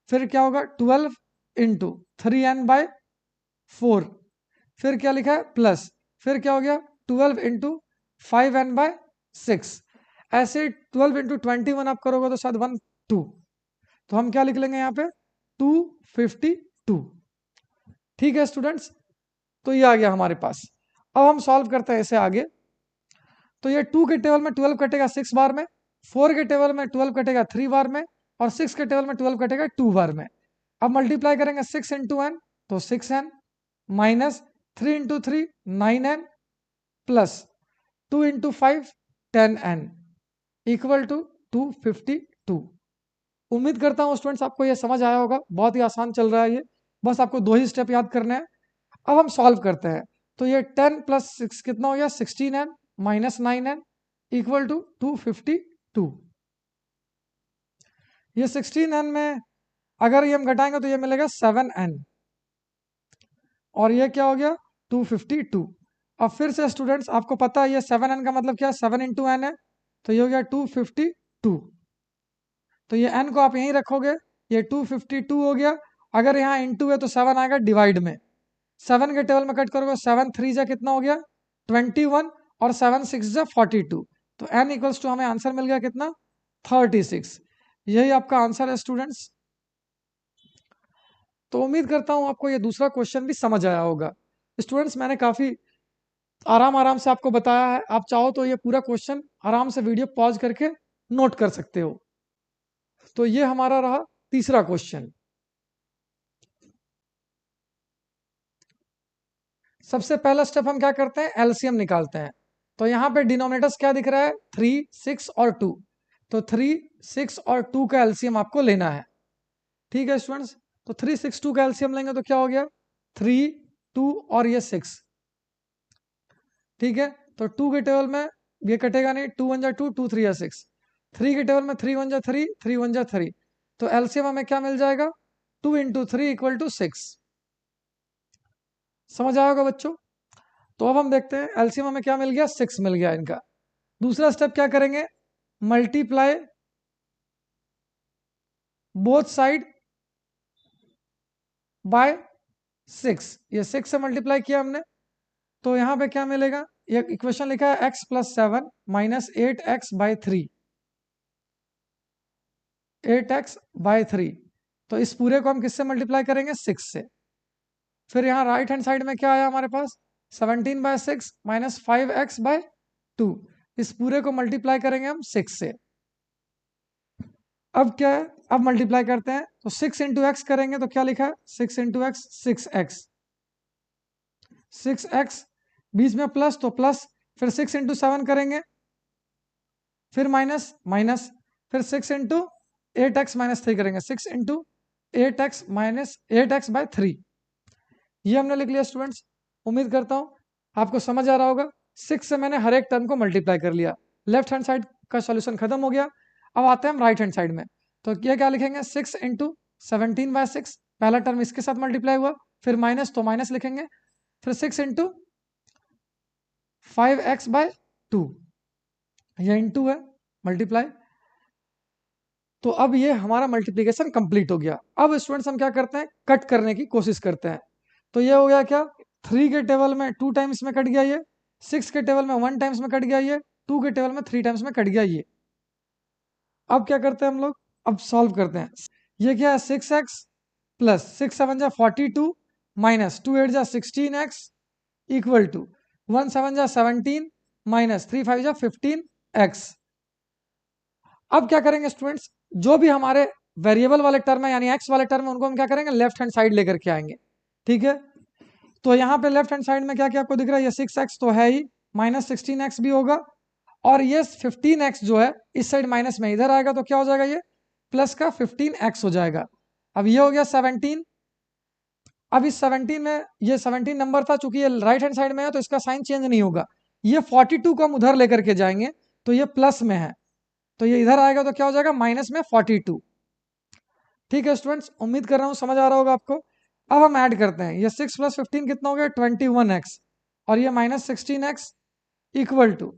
फिर क्या होगा 12 इंटू 3n/4, फिर क्या लिखा है प्लस, फिर क्या हो गया 12 इंटू 5n/6। ऐसे 12 इंटू 21 आप करोगे तो शायद 2, तो हम क्या लिख लेंगे यहाँ पे 252। ठीक है स्टूडेंट्स, तो ये आ गया हमारे पास। अब हम सॉल्व करते हैं इसे आगे। तो ये 2 के टेबल में 12 कटेगा 6 बार में, 4 के टेबल में 12 कटेगा 3 बार में, और 6 के टेबल में 12 कटेगा 2 बार में। अब मल्टीप्लाई करेंगे 6 इंटू एन, तो 6n minus 3 into 3 9n plus 2 into 5 10n equal to 252। उम्मीद करता हूँ स्टूडेंट्स आपको ये समझ आया होगा, बहुत ही आसान चल रहा है ये, बस आपको 2 ही स्टेप याद करने हैं। अब हम सॉल्व करते हैं। तो ये 10 प्लस 6 कितना हो गया 16n minus 9n equal to 252। ये 16n में अगर ये हम घटाएंगे तो ये मिलेगा 7n, और ये क्या हो गया 252। अब फिर से स्टूडेंट्स आपको पता है ये 7n का मतलब क्या है, 7 इंटू एन है, तो ये हो गया 252। तो ये n को आप यहीं रखोगे, ये 252 हो गया। अगर यहाँ इंटू है तो 7 आएगा डिवाइड में, 7 के टेबल में कट करोगे, 7 3 जा कितना हो गया 21, और 7 6 जा 42। तो n इक्वल्स टू हमें आंसर मिल गया कितना 36। यही आपका आंसर है स्टूडेंट्स। तो उम्मीद करता हूँ आपको ये दूसरा क्वेश्चन भी समझ आया होगा। स्टूडेंट्स मैंने काफ़ी आराम आराम से आपको बताया है, आप चाहो तो ये पूरा क्वेश्चन आराम से वीडियो पॉज करके नोट कर सकते हो। तो ये हमारा रहा तीसरा क्वेश्चन। सबसे पहला स्टेप हम क्या करते हैं, एलसीएम निकालते हैं। तो यहाँ पे डिनोमिनेटर्स क्या दिख रहा है 3 6 और 2, तो 3 6 और 2 का एलसीएम आपको लेना है। ठीक है स्टूडेंट्स, तो 3 6 2 का एलसीएम लेंगे तो क्या हो गया 3 2 और ये 6। ठीक है, तो 2 के टेबल में ये कटेगा नहीं, 2 1 जा 2, 2 3 जा 6। 3 के टेबल में 3 1 जा 3, 3 1 जा 3। तो एलसीएम हमें क्या मिल जाएगा 2 इंटू 3 इक्वल टू 6। समझ आएगा बच्चों। तो अब हम देखते हैं एलसीएम हमें क्या मिल गया 6 मिल गया इनका। दूसरा स्टेप क्या करेंगे, मल्टीप्लाई बोथ साइड बाय 6। ये 6 से मल्टीप्लाई किया हमने, तो यहाँ पे क्या मिलेगा, ये इक्वेशन लिखा है x plus 7 minus 8x/3, 8x/3। तो इस पूरे को हम किससे मल्टीप्लाई करेंगे 6 से। फिर यहाँ राइट हैंड साइड में क्या आया हमारे पास 17/6 माइनस 5x/2, इस पूरे को मल्टीप्लाई करेंगे हम 6 से। अब क्या है, अब मल्टीप्लाई करते हैं, तो 6 इंटू एक्स करेंगे तो क्या लिखा है 6 इंटू एक्स 6x, 6x बीच में प्लस, तो प्लस, फिर 6 इंटू 7 करेंगे, फिर माइनस माइनस, फिर 6 इंटू 8x-3 करेंगे, 6 इंटू 8x माइनस 8x/3। ये हमने लिख लिया स्टूडेंट्स। उम्मीद करता हूँ आपको समझ आ रहा होगा। 6 से मैंने हर एक टर्म को मल्टीप्लाई कर लिया, लेफ्ट हैंड साइड का सॉल्यूशन खत्म हो गया। अब आते हैं हम राइट हैंड साइड में। तो ये क्या लिखेंगे 6 इंटू 17/6, पहला टर्म इसके साथ मल्टीप्लाई हुआ, फिर माइनस, तो माइनस लिखेंगे, फिर 6 इंटू 5x/2, ये इंटू है मल्टीप्लाई। तो अब ये हमारा मल्टीप्लीकेशन कंप्लीट हो गया। अब स्टूडेंट्स हम क्या करते हैं, कट करने की कोशिश करते हैं। तो ये हो गया क्या 3 के टेबल में 2 टाइम्स में कट गया ये, 6 के टेबल में 1 टाइम्स में कट गया ये, 2 के टेबल में 3 टाइम्स में कट गया ये। अब क्या करते हैं हम लोग, अब सॉल्व करते हैं। ये क्या है 6x प्लस 6 7 जा 42 माइनस 2 8 जा 16x इक्वल टू 1 7 जा 17 माइनस 3 5 जा 15x। अब क्या करेंगे स्टूडेंट्स, जो भी हमारे वेरिएबल वाले टर्म है यानी एक्स वाले टर्म है उनको हम क्या करेंगे लेफ्ट हैंड साइड लेकर के आएंगे। ठीक है, तो यहाँ पे लेफ्ट हैंड साइड में क्या क्या आपको दिख रहा है, ये 6x तो है ही, माइनस 16x भी होगा, और ये 15x जो है इस साइड माइनस में इधर आएगा तो क्या हो जाएगा, ये प्लस का 15x हो जाएगा। अब ये हो गया 17। अब इस 17 में ये 17 नंबर था, चूंकि ये राइट हैंड साइड में है तो इसका साइन चेंज नहीं होगा। ये 42 को हम उधर लेकर के जाएंगे तो ये प्लस में है, तो ये इधर आएगा तो क्या हो जाएगा माइनस में 42। ठीक है स्टूडेंट्स, उम्मीद कर रहा हूँ समझ आ रहा होगा आपको। अब हम ऐड करते हैं, ये 6 प्लस 15 कितना हो गया 21x, और ये माइनस 16x इक्वल टू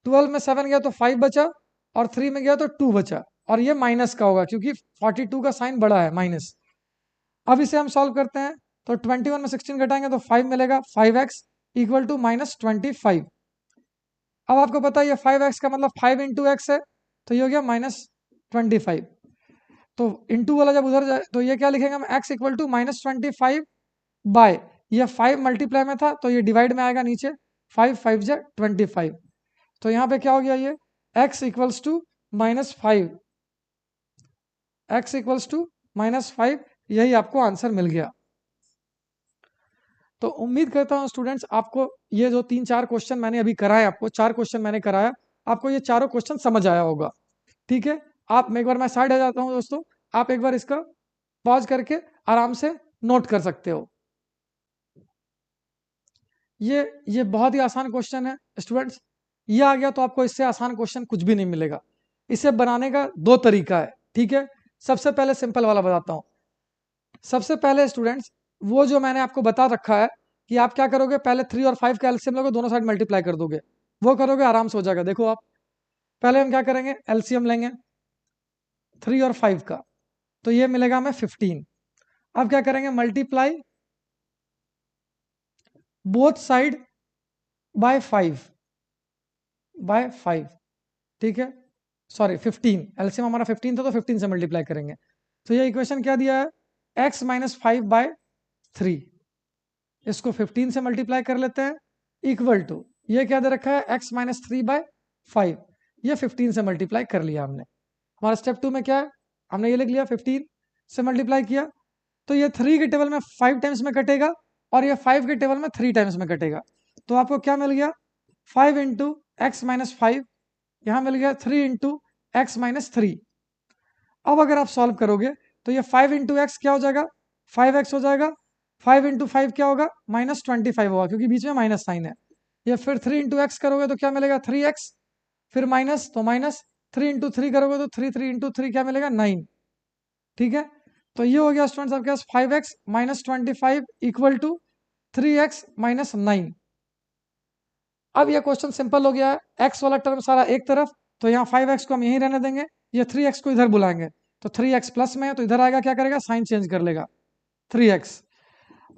12 में 7 गया तो 5 बचा, और 3 में गया तो 2 बचा, और ये माइनस का होगा क्योंकि 42 का साइन बड़ा है माइनस। अब इसे हम सॉल्व करते हैं, तो 21 में 16 घटाएंगे तो 5 मिलेगा, 5x इक्वल टू माइनस 25। अब आपको पता है ये 5x का मतलब 5 इंटू एक्स है, तो ये हो गया माइनस 25। तो इंटू वाला जब उधर जाए तो ये क्या लिखेंगे हम, x equal to minus 25 by, ये 5 मल्टीप्लाई में था तो ये डिवाइड में आएगा नीचे, 5 5 जा 25। तो यहाँ पे क्या हो गया, ये x equals to minus 5, x equals to minus 5, यही आपको आंसर मिल गया। तो उम्मीद करता हूँ स्टूडेंट्स आपको ये जो 3 4 क्वेश्चन मैंने अभी कराए, आपको 4 क्वेश्चन मैंने कराया, आपको ये चारों क्वेश्चन समझ आया होगा। ठीक है, आप एक बार मैं साइड आ जाता हूँ दोस्तों, आप एक बार इसका पॉज करके आराम से नोट कर सकते हो। ये बहुत ही आसान क्वेश्चन है स्टूडेंट्स, ये आ गया तो आपको इससे आसान क्वेश्चन कुछ भी नहीं मिलेगा। इसे बनाने का 2 तरीका है। ठीक है, सबसे पहले सिंपल वाला बताता हूँ। सबसे पहले स्टूडेंट्स, वो जो मैंने आपको बता रखा है कि आप क्या करोगे, पहले 3 और 5 का एलसीएम लोगे, दोनों साइड मल्टीप्लाई कर दोगे, वो करोगे आराम से हो जाएगा। देखो आप, पहले हम क्या करेंगे, एलसीएम लेंगे 3 और 5 का, तो ये मिलेगा हमें 15। अब क्या करेंगे, मल्टीप्लाई बोथ साइड बाय 5। ठीक है, सॉरी 15, एलसीएम हमारा 15 था तो 15 से मल्टीप्लाई करेंगे। तो ये इक्वेशन क्या दिया है, x माइनस 5/3, इसको 15 से मल्टीप्लाई कर लेते हैं, इक्वल टू ये क्या दे रखा है, x माइनस 3/5, ये 15 से मल्टीप्लाई कर लिया हमने। हमारा स्टेप 2 में क्या है, हमने ये लिख लिया 15 से मल्टीप्लाई किया, तो ये 3 के टेबल में 5 टाइम्स में कटेगा, और ये 5 के टेबल में 3 टाइम्स में कटेगा। तो आपको क्या मिल गया, 5 इंटू एक्स माइनस 5, यहाँ मिल गया 3 इंटू एक्स माइनस 3। अब अगर आप सॉल्व करोगे तो ये 5 इंटू एक्स क्या हो जाएगा, 5x हो जाएगा, 5 इंटू 5 क्या होगा, माइनस 25 होगा क्योंकि बीच में माइनस साइन है। ये फिर 3 इंटू एक्स करोगे तो क्या मिलेगा 3x, फिर माइनस तो माइनस, 3 इंटू 3 करोगे तो 3 3 इंटू 3 क्या मिलेगा 9। ठीक है, तो ये हो गया स्टूडेंट्स आपके पास 5x minus 25 equal to 3x minus 9। अब ये क्वेश्चन सिंपल हो गया है, एक्स वाला टर्म सारा एक तरफ, तो यहाँ 5x को हम यहीं रहने देंगे, ये 3x को इधर बुलाएंगे, तो 3x प्लस में है तो इधर आएगा, क्या करेगा साइन चेंज कर लेगा 3x,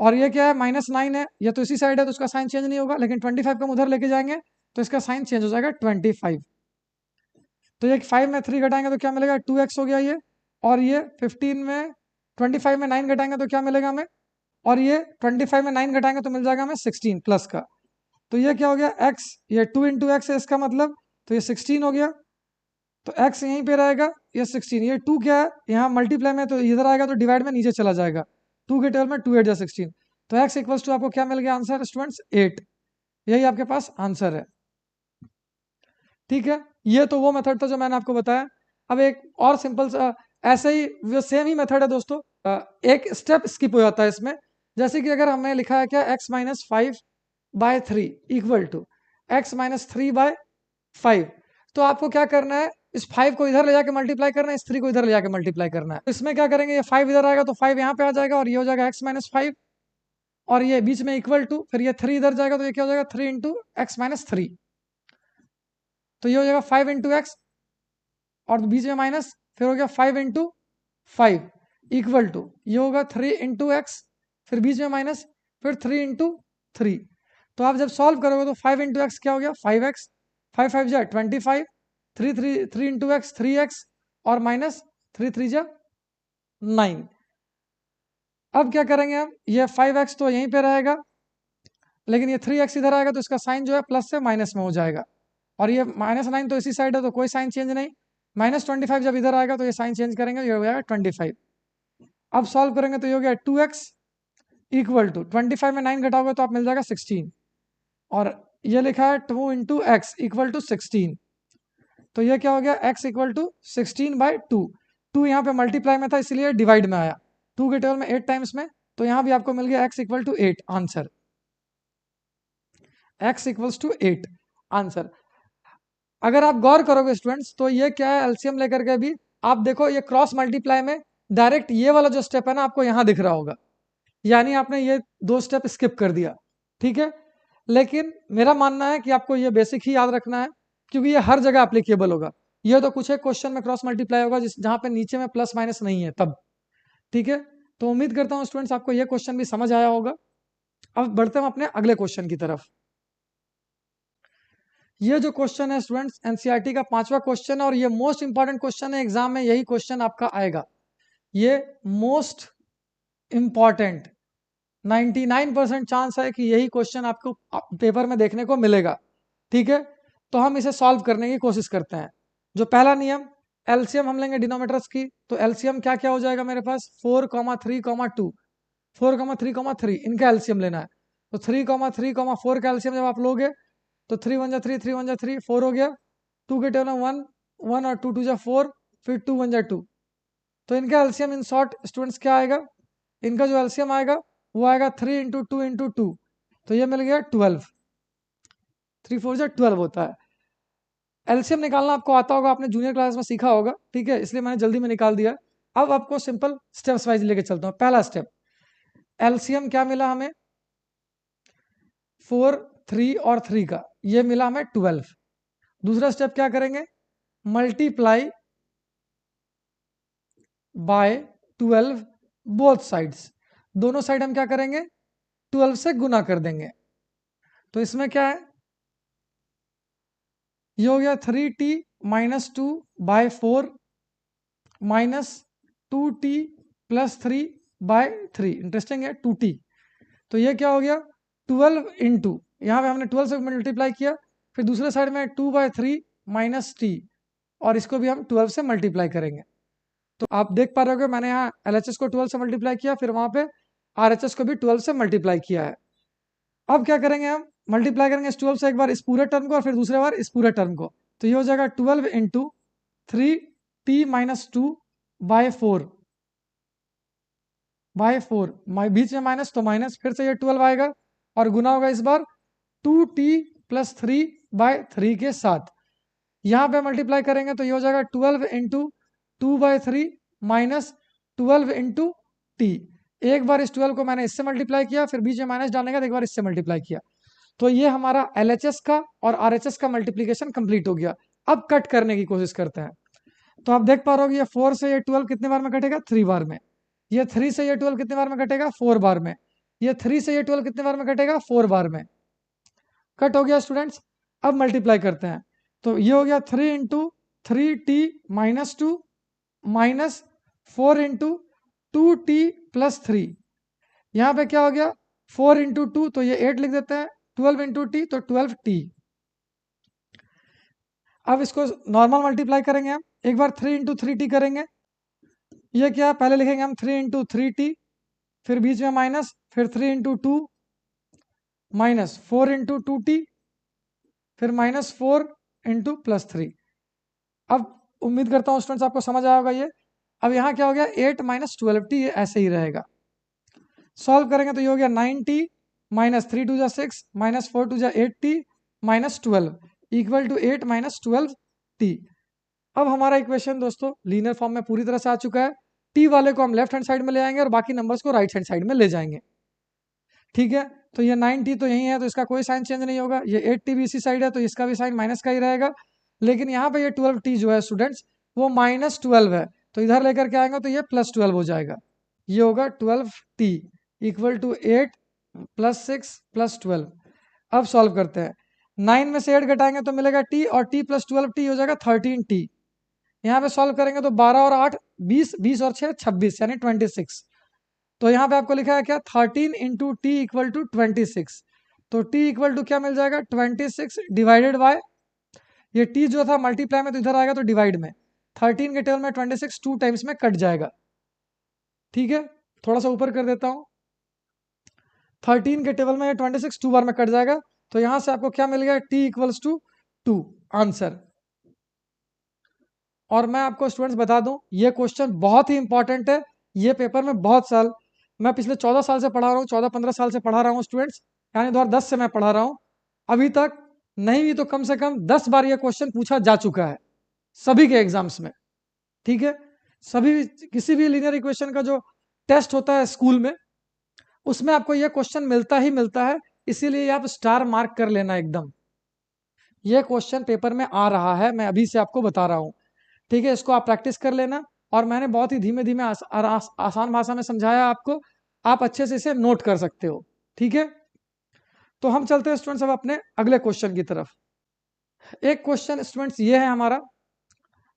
और ये क्या है -9 है, ये तो इसी साइड है तो उसका साइन चेंज नहीं होगा, लेकिन 25 को हम उधर लेके जाएंगे तो इसका साइन चेंज हो जाएगा 25। तो ये 5 में 3 घटाएंगे तो क्या मिलेगा 2x हो गया ये, और ये 15 में 25 में 9 घटाएंगे तो क्या मिलेगा हमें, और ये 25 में 9 घटाएंगे तो मिल जाएगा हमें 16 प्लस का। तो ये क्या हो गया x, ये 2 इंटू एक्स है इसका मतलब, तो ये 16 हो गया, तो x यहीं पे रहेगा, ये 16, ये 2 क्या है यहाँ मल्टीप्लाई में तो इधर आएगा तो डिवाइड में नीचे चला जाएगा, 2 के टेबल में 2 8 जा 16, तो x इक्वल्स टू आपको क्या मिल गया आंसर स्टूडेंट्स 8, यही आपके पास आंसर है। ठीक है, ये तो वो मेथड था जो मैंने आपको बताया। अब एक और सिंपल सा, ऐसे ही सेम ही मेथड है दोस्तों, एक स्टेप स्किप हो जाता है इसमें। जैसे कि अगर हमने लिखा है क्या, x minus 5/3 equal to x minus 3/5, तो आपको क्या करना है, इस 5 को इधर ले जाके मल्टीप्लाई करना है, इस 3 को इधर ले जाके मल्टीप्लाई करना है। इसमें क्या करेंगे, ये 5 इधर आएगा तो 5 यहाँ पे आ जाएगा, और ये हो जाएगा x माइनस 5, और ये बीच में इक्वल टू, फिर ये 3 इधर जाएगा तो ये क्या हो जाएगा 3 इंटू एक्स माइनस 3, तो ये हो जाएगा 5 इंटू एक्स, और बीच में माइनस, फिर हो गया 5 इंटू 5 इक्वल टू, ये होगा 3 इंटू एक्स, फिर बीच में माइनस, फिर 3 इंटू 3। तो आप जब सॉल्व करोगे तो 5 इंटू एक्स क्या हो गया 5x, 5 5 जा 25, 3 इंटू एक्स 3x, और माइनस 3 3 जा 9। अब क्या करेंगे हम, ये 5x तो यहीं पे रहेगा, लेकिन ये 3x इधर आएगा तो इसका साइन जो है प्लस से माइनस में हो जाएगा, और ये -9 तो इसी साइड है तो कोई साइन चेंज नहीं। -25 जब इधर आएगा तो ये साइन चेंज करेंगे, ये हो जाएगा 25। अब सॉल्व करेंगे तो ये हो गया 2x इक्वल टू 25 में 9 घटाओगे तो आप मिल जाएगा 16, और ये लिखा है 2 इंटू एक्स इक्वल टू 16। तो ये क्या हो गया x इक्वल टू 16/2। 2 यहाँ पे मल्टीप्लाई में था इसलिए डिवाइड में आया, 2 के टेबल में 8 टाइम्स में, तो यहाँ भी आपको मिल गया x equal to 8 answer, x equals to 8 answer. अगर आप गौर करोगे स्टूडेंट्स तो ये क्या है, एलसीएम लेकर के भी आप देखो, ये क्रॉस मल्टीप्लाई में डायरेक्ट ये वाला जो स्टेप है ना आपको यहाँ दिख रहा होगा, यानी आपने ये 2 स्टेप स्किप कर दिया, ठीक है। लेकिन मेरा मानना है कि आपको ये बेसिक ही याद रखना है, क्योंकि ये हर जगह एप्लीकेबल होगा। ये तो कुछ एक क्वेश्चन में क्रॉस मल्टीप्लाई होगा जिस जहाँ पे नीचे में प्लस माइनस नहीं है तब, ठीक है। तो उम्मीद करता हूँ स्टूडेंट्स आपको ये क्वेश्चन भी समझ आया होगा। अब बढ़ते हैं अपने अगले क्वेश्चन की तरफ। ये जो क्वेश्चन है स्टूडेंट्स एनसीईआरटी का 5वां क्वेश्चन है, और ये मोस्ट इंपॉर्टेंट क्वेश्चन है, एग्जाम में यही क्वेश्चन आपका आएगा। ये मोस्ट इंपॉर्टेंट 99% चांस है कि यही क्वेश्चन आपको पेपर में देखने को मिलेगा, ठीक है। तो हम इसे सॉल्व करने की कोशिश करते हैं। जो पहला नियम, एलसीएम हम लेंगे डिनोमिनेटर्स की, तो एलसीएम क्या क्या हो जाएगा मेरे पास 4, 3, 2, 4, 3, 3 इनका एलसीएम लेना है। तो 3, 3, 4 का एलसीएम जब आप लोगे तो 3 1 जा 3, 3 1 जा 3, 4 हो गया। 2 के टेबल में 1 1 और 2 2 जा 4, फिर 2 1 जा 2। तो इनका एलसीएम इन शॉर्ट स्टूडेंट्स क्या आएगा, इनका जो एलसीएम आएगा वो आएगा 3 इंटू 2 इंटू 2, तो ये मिल गया 12, 3 4 जा 12 होता है। एलसीएम निकालना आपको आता होगा, आपने जूनियर क्लास में सीखा होगा, ठीक है, इसलिए मैंने जल्दी में निकाल दिया। अब आपको सिंपल स्टेप्स वाइज लेके चलता हूँ। पहला स्टेप, एलसीएम क्या मिला हमें 4, 3 और 3 का, ये मिला हमें 12। दूसरा स्टेप क्या करेंगे, मल्टीप्लाई बाय 12 बोथ साइड्स, दोनों साइड हम क्या करेंगे 12 से गुना कर देंगे। तो इसमें क्या है, ये हो गया 3t minus 2 by 4 minus 2t plus 3 by 3, interesting है 2t। तो ये क्या हो गया 12 इंटू, यहाँ पे हमने 12 से मल्टीप्लाई किया, फिर दूसरे साइड में 2/3 माइनस टी, और इसको भी हम 12 से मल्टीप्लाई करेंगे। तो आप देख पा रहे हो कि मैंने यहाँ एलएचएस को 12 से मल्टीप्लाई किया, फिर वहाँ पे आरएचएस को भी 12 से मल्टीप्लाई किया है। अब क्या करेंगे, हम मल्टीप्लाई करेंगे इस 12 से एक बार इस पूरे टर्म को और फिर दूसरे बार इस पूरे टर्म को। तो ये हो जाएगा 12 इंटू 3t माइनस 2 बाय 4 बीच में माइनस तो माइनस, फिर से ये 12 आएगा और गुना होगा इस बार 2t प्लस 3 बाय 3 के साथ। यहाँ पे मल्टीप्लाई करेंगे तो ये हो जाएगा 12 इंटू 2/3 माइनस 12 इंटू टी। एक बार इस 12 को मैंने इससे मल्टीप्लाई किया, फिर बीच में माइनस डालने का एक बार इससे मल्टीप्लाई किया। तो ये हमारा एलएचएस का और आरएचएस का मल्टीप्लीकेशन कंप्लीट हो गया। अब कट करने की कोशिश करते हैं। तो आप देख पा रहे हो ये 4 से ये 12 कितने बार में कटेगा 3 बार में, ये 3 से ये 12 कितने बार में कटेगा 4 बार में, ये 3 से ये 12 कितने बार में कटेगा 4 बार में। कट हो गया स्टूडेंट्स। अब मल्टीप्लाई करते हैं तो ये हो गया 3 into 3t minus 2 minus 4 into 2t plus 3। यहाँ पे क्या हो गया 4 इंटू 2 तो ये 8 लिख देते हैं, 12 इंटू टी तो 12t। अब इसको नॉर्मल मल्टीप्लाई करेंगे हम, एक बार 3 इंटू 3t करेंगे, ये क्या पहले लिखेंगे हम 3 इंटू 3t, फिर बीच में माइनस, फिर 3 इंटू 2 माइनस 4 इंटू 2t, फिर माइनस 4 इंटू प्लस 3। अब उम्मीद करता हूँ स्टूडेंट्स आपको समझ आया होगा ये। अब यहाँ क्या हो गया 8 माइनस 12t, ये ऐसे ही रहेगा। सॉल्व करेंगे तो ये हो गया 9t माइनस 3 2 जा 6 माइनस 4 2 जा 8t minus 12 equal to 8 minus 12t। अब हमारा इक्वेशन दोस्तों लीनियर फॉर्म में पूरी तरह से आ चुका है। टी वाले को हम लेफ्ट हैंड साइड में ले आएंगे और बाकी नंबर्स को राइट हैंड साइड में ले जाएंगे, ठीक है। तो ये 9t तो यही है तो इसका कोई साइन चेंज नहीं होगा, ये 8t भी इसी साइड है तो इसका भी साइन माइनस का ही रहेगा। लेकिन यहाँ पे ये 12t जो है स्टूडेंट्स वो -12 है, तो इधर लेकर के आएंगे तो ये +12 हो जाएगा, ये होगा 12t इक्वल टू 8 +6 +12। अब सॉल्व करते हैं। 9 में से 8 घटाएंगे तो मिलेगा t, और t + 12t हो जाएगा 13t। यहाँ पे सॉल्व करेंगे तो 12 और 8 20, 20 और 6 26, यानी 26। तो यहाँ पे आपको लिखा है क्या, 13 इंटू टी इक्वल टू 26। तो t इक्वल टू क्या मिल जाएगा, 26 डिवाइडेड बाय, ये t जो था मल्टीप्लाई में तो इधर आएगा तो डिवाइड में, 13 के टेबल में 26 2 टाइम्स में कट जाएगा। ठीक है, थोड़ा सा ऊपर कर देता हूँ। 13 के टेबल में ये 26 2 बार में कट जाएगा। तो यहां से आपको क्या मिल गया, t इक्वल्स टू 2 आंसर। और मैं आपको स्टूडेंट्स बता दूं, ये क्वेश्चन बहुत ही इंपॉर्टेंट है। ये पेपर में बहुत साल, मैं पिछले 14 साल से पढ़ा रहा हूँ, 14-15 साल से पढ़ा रहा हूँ स्टूडेंट्स, यानी 2010 से मैं पढ़ा रहा हूँ। अभी तक नहीं भी तो कम से कम 10 बार ये क्वेश्चन पूछा जा चुका है सभी के एग्जाम्स में। ठीक है, सभी, किसी भी लीनियर इक्वेशन का जो टेस्ट होता है स्कूल में, उसमें आपको यह क्वेश्चन मिलता ही मिलता है। इसीलिए आप स्टार मार्क कर लेना एकदम, यह क्वेश्चन पेपर में आ रहा है, मैं अभी से आपको बता रहा हूं। ठीक है, इसको आप प्रैक्टिस कर लेना। और मैंने बहुत ही धीमे धीमे आसान भाषा में समझाया आपको, आप अच्छे से इसे नोट कर सकते हो। ठीक है, तो हम चलते हैं स्टूडेंट्स अब अपने अगले क्वेश्चन की तरफ। एक क्वेश्चन स्टूडेंट्स ये है हमारा,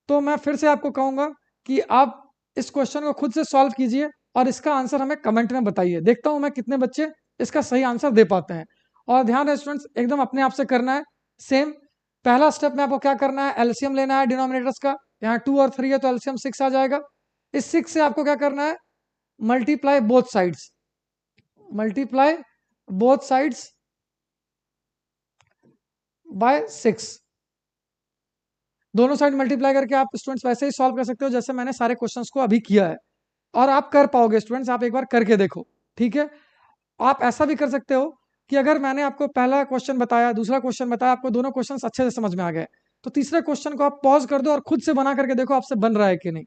तो मैं फिर से आपको कहूंगा कि आप इस क्वेश्चन को खुद से सॉल्व कीजिए और इसका आंसर हमें कमेंट में बताइए। देखता हूं मैं कितने बच्चे इसका सही आंसर दे पाते हैं। और ध्यान रहे स्टूडेंट्स, एकदम अपने आप से करना है सेम। पहला स्टेप में आपको क्या करना है, एलसीएम लेना है डिनोमिनेटर्स का। यहाँ 2 और 3 है तो एलसीएम 6 आ जाएगा। इस 6 से आपको क्या करना है, multiply both sides, multiply both sides by 6। दोनों साइड मल्टीप्लाई करके आप स्टूडेंट्स वैसे ही सॉल्व कर सकते हो जैसे मैंने सारे क्वेश्चंस को अभी किया है। और आप कर पाओगे स्टूडेंट्स, आप एक बार करके देखो। ठीक है, आप ऐसा भी कर सकते हो कि अगर मैंने आपको पहला क्वेश्चन बताया, दूसरा क्वेश्चन बताया, आपको दोनों क्वेश्चन अच्छे से समझ में आ गए, तो तीसरे क्वेश्चन को आप पॉज कर दो और खुद से बना करके देखो आपसे बन रहा है कि नहीं।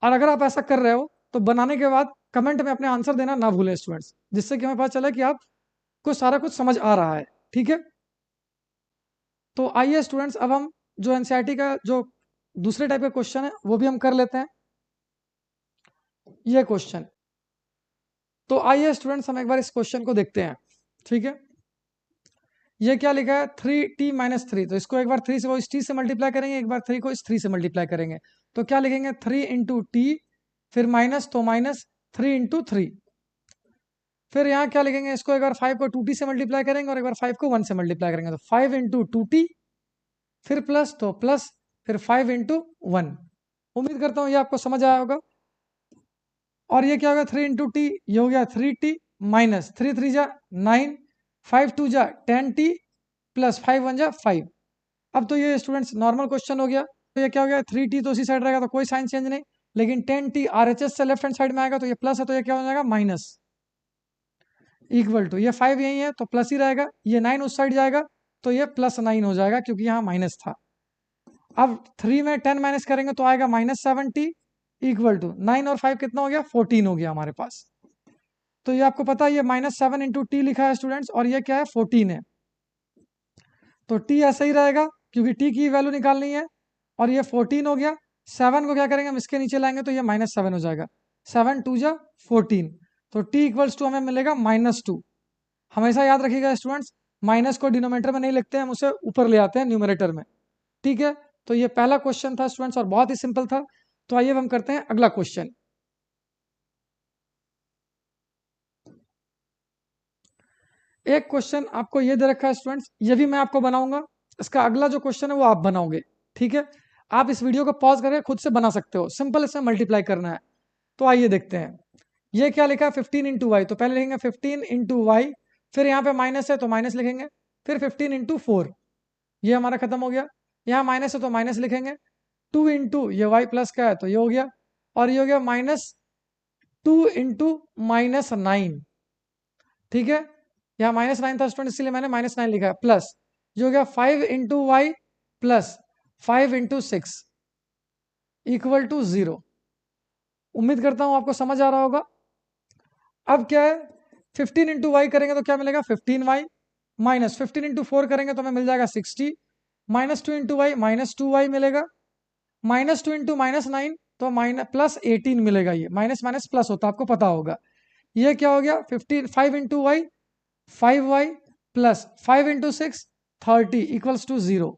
और अगर आप ऐसा कर रहे हो तो बनाने के बाद कमेंट में अपने आंसर देना ना भूलें स्टूडेंट्स, जिससे कि हमें पता चले कि आपको सारा कुछ समझ आ रहा है। ठीक है, तो आइए स्टूडेंट्स, अब हम जो एनसीईआरटी का जो दूसरे टाइप का क्वेश्चन है वो भी हम कर लेते हैं, ये क्वेश्चन। तो आइए स्टूडेंट्स, हम एक बार इस क्वेश्चन को देखते हैं। ठीक है, ये क्या लिखा है, 3t-3। तो इसको एक बार 3 से वो इस t से मल्टीप्लाई करेंगे, एक बार 3 को इस 3 से मल्टीप्लाई करेंगे। तो क्या लिखेंगे, 3 इंटू टी, फिर माइनस, तो माइनस 3 इंटू 3। फिर यहाँ क्या लिखेंगे, इसको एक बार 5 को 2t से मल्टीप्लाई करेंगे और एक बार 5 को 1 से मल्टीप्लाई करेंगे। तो 5 इंटू 2t, फिर प्लस, तो प्लस, फिर 5 इंटू 1। उम्मीद करता हूँ ये आपको समझ आया होगा। और ये क्या होगा, 3 इंटू टी, ये हो गया 3t, माइनस 3 3 जा 9, 5 2 जा 10t, प्लस 5 1 जा 5। अब तो ये स्टूडेंट्स नॉर्मल क्वेश्चन हो गया। तो ये क्या हो गया, 3t तो उसी साइड रहेगा तो कोई साइन चेंज नहीं, लेकिन 10t आरएचएस से लेफ्ट हैंड साइड में आएगा तो ये प्लस है, तो ये क्या हो जाएगा, माइनस। इक्वल टू, ये 5 यही है तो प्लस ही रहेगा, ये 9 उस साइड जाएगा तो ये +9 हो जाएगा क्योंकि यहाँ माइनस था। अब 3 में 10 माइनस करेंगे तो आएगा -7t, इक्वल टू 9 और 5 कितना हो गया, 14 हो गया हमारे पास। तो ये आपको पता है, ये -7 इंटू टी लिखा है स्टूडेंट्स, और ये क्या है, 14 है। तो t ऐसा ही रहेगा क्योंकि t की वैल्यू निकालनी है। और ये 14 हो गया। 7 को क्या करेंगे, हम इसके नीचे लाएंगे तो ये -7 हो जाएगा। 7 2 जा 14, तो t इक्वल्स टू हमें मिलेगा -2। हमेशा याद रखिएगा स्टूडेंट्स, माइनस को डिनोमिनेटर में नहीं लिखते हैं, हम उसे ऊपर ले आते हैं न्यूमरेटर में। ठीक है, तो ये पहला क्वेश्चन था स्टूडेंट्स और बहुत ही सिंपल था। तो आइए हम करते हैं अगला क्वेश्चन। एक क्वेश्चन आपको ये दे रखा है स्टूडेंट्स, ये भी मैं आपको बनाऊंगा। इसका अगला जो क्वेश्चन है वो आप बनाओगे। ठीक है, आप इस वीडियो को पॉज करके खुद से बना सकते हो, सिंपल इसमें मल्टीप्लाई करना है। तो आइए देखते हैं, ये क्या लिखा है, 15 इंटू वाई। तो पहले लिखेंगे 15 इंटू वाई, फिर यहाँ पे माइनस है तो माइनस लिखेंगे, फिर 15 इंटू 4, ये हमारा खत्म हो गया। यहाँ माइनस है तो माइनस लिखेंगे, 2 इंटू ये वाई प्लस का है तो ये हो गया, और ये हो गया -2 इंटू -9। ठीक है, यहाँ -9 था स्टूडेंट, इसलिए मैंने -9 लिखा है, प्लस जो हो गया 5 into y plus 5 into 6 equal to 0। उम्मीद करता हूं आपको समझ आ रहा होगा। अब क्या है, 15 इंटू वाई करेंगे तो क्या मिलेगा, 15y, माइनस 15 इंटू 4 करेंगे तो हमें मिल जाएगा 60, -2 इंटू वाई -2y मिलेगा, -2 इंटू -9 तो -+18 मिलेगा। ये माइनस माइनस प्लस होता है, आपको पता होगा। ये क्या हो गया 15 5 into y 5y plus 5 into 6 30 equals to 0।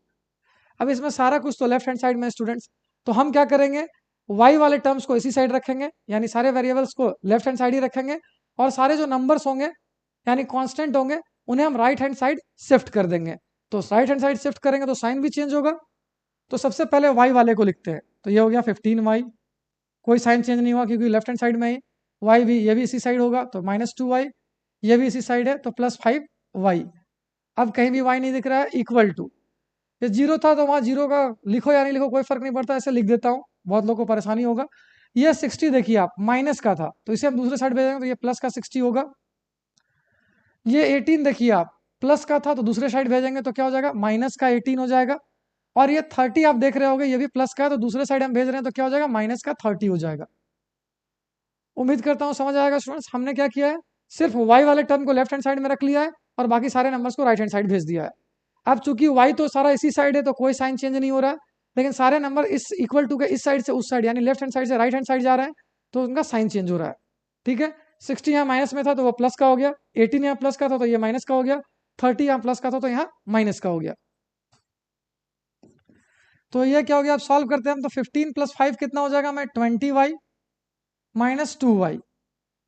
अब इसमें सारा कुछ तो लेफ्ट हैंड साइड में स्टूडेंट्स, तो हम क्या करेंगे y वाले टर्म्स को इसी साइड रखेंगे, यानी सारे वेरिएबल्स को लेफ्ट हैंड साइड ही रखेंगे, और सारे जो नंबर्स होंगे यानी कांस्टेंट होंगे उन्हें हम राइट हैंड साइड शिफ्ट कर देंगे। तो राइट हैंड साइड शिफ्ट करेंगे तो साइन भी चेंज होगा। तो सबसे पहले y वाले को लिखते हैं, तो ये हो गया 15y, कोई साइन चेंज नहीं हुआ क्योंकि लेफ्ट हैंड साइड में ही। y भी, ये भी इसी साइड होगा तो -2y, ये भी इसी साइड है तो +5y। अब कहीं भी y नहीं दिख रहा है, इक्वल टू, ये जीरो था तो वहाँ जीरो का लिखो या नहीं लिखो कोई फर्क नहीं पड़ता, ऐसे लिख देता हूँ, बहुत लोगों को परेशानी होगा। ये 60 देखिए आप माइनस का था तो इसे हम दूसरे साइड भेजेंगे तो ये प्लस का 60 होगा। ये 18 देखिए आप प्लस का था तो दूसरे साइड भेजेंगे तो क्या हो जाएगा माइनस का 18 हो जाएगा। और ये 30 आप देख रहे होगे ये भी प्लस का है तो दूसरे साइड हम भेज रहे हैं तो क्या हो जाएगा माइनस का 30 हो जाएगा। उम्मीद करता हूँ समझ आएगा स्टूडेंट्स। हमने क्या किया है, सिर्फ y वाले टर्म को लेफ्ट हैंड साइड में रख लिया है और बाकी सारे नंबर्स को राइट हैंड साइड भेज दिया है। अब चूंकि y तो सारा इसी साइड है तो कोई साइन चेंज नहीं हो रहा है, लेकिन सारे नंबर इस इक्वल टू के इस साइड से उस साइड यानी लेफ्ट हैंड साइड से राइट हैंड साइड जा रहे हैं तो उनका साइन चेंज हो रहा है। ठीक है, 60 यहाँ माइनस में था तो वो प्लस का हो गया, 18 यहाँ प्लस का था तो ये माइनस का हो गया, 30 यहाँ प्लस का था तो यहाँ माइनस का हो गया। तो ये क्या हो गया, अब सॉल्व करते हैं हम, तो 15 + 5 कितना हो जाएगा, मैं 20y - 2y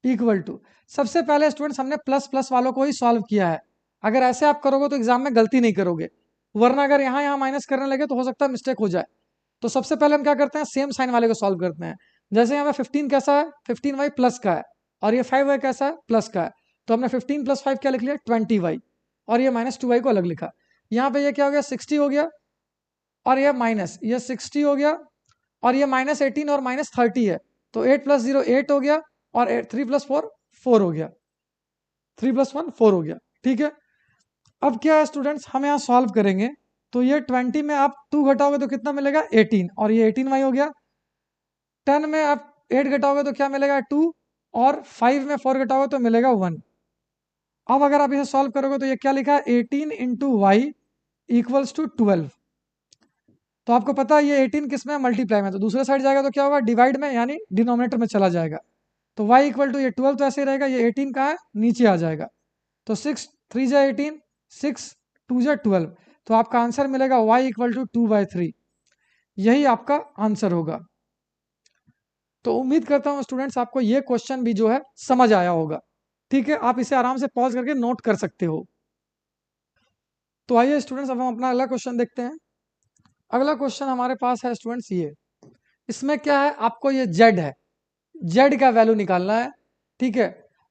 इक्वल टू, सबसे पहले स्टूडेंट्स हमने प्लस प्लस वालों को ही सॉल्व किया है। अगर ऐसे आप करोगे तो एग्जाम में गलती नहीं करोगे, वरना अगर यहाँ यहाँ माइनस करने लगे तो हो सकता है मिस्टेक हो जाए। तो सबसे पहले हम क्या करते हैं, सेम साइन वाले को सॉल्व करते हैं। जैसे यहाँ पे 15 कैसा है, 15y प्लस का है, और ये 5y कैसा है, प्लस का है, तो हमने 15 + 5 क्या लिख लिया 20y, और ये -2y को अलग लिखा। यहाँ पे ये क्या हो गया 60 हो गया, और ये माइनस, ये 60 हो गया, और ये -18 और -30 है तो 8 + 0 8 हो गया, और 3 + 4 4 हो गया, 3 + 1 4 हो गया। ठीक है, अब क्या है स्टूडेंट्स, हम यहाँ सॉल्व करेंगे तो ये 20 में आप 2 घटाओगे तो कितना मिलेगा 18, और ये 18y हो गया। 10 में आप 8 घटाओगे तो क्या मिलेगा 2, और 5 में 4 घटाओगे तो मिलेगा 1। अब अगर आप इसे सॉल्व करोगे तो ये क्या लिखा है 18 × y = 12। तो आपको पता है ये 18 किस में मल्टीप्लाई में, तो दूसरे साइड जाएगा तो क्या होगा डिवाइड में, यानी डिनोमिनेटर में चला जाएगा। तो y = ये 12 तो ऐसे ही रहेगा, ये 18 कहाँ है नीचे आ जाएगा, तो 6 3 जा 18, 6 2 जा 12, तो आपका आंसर मिलेगा y = 2/3। यही आपका आंसर होगा। तो उम्मीद करता हूँ स्टूडेंट्स आपको ये क्वेश्चन भी जो है समझ आया होगा। ठीक है, आप इसे आराम से पॉज करके नोट कर सकते हो। तो आइए स्टूडेंट्स अब हम अपना अगला क्वेश्चन देखते हैं। अगला क्वेश्चन हमारे पास है स्टूडेंट्स ये, इसमें क्या है, आपको ये z है, z का वैल्यू निकालना है। ठीक है,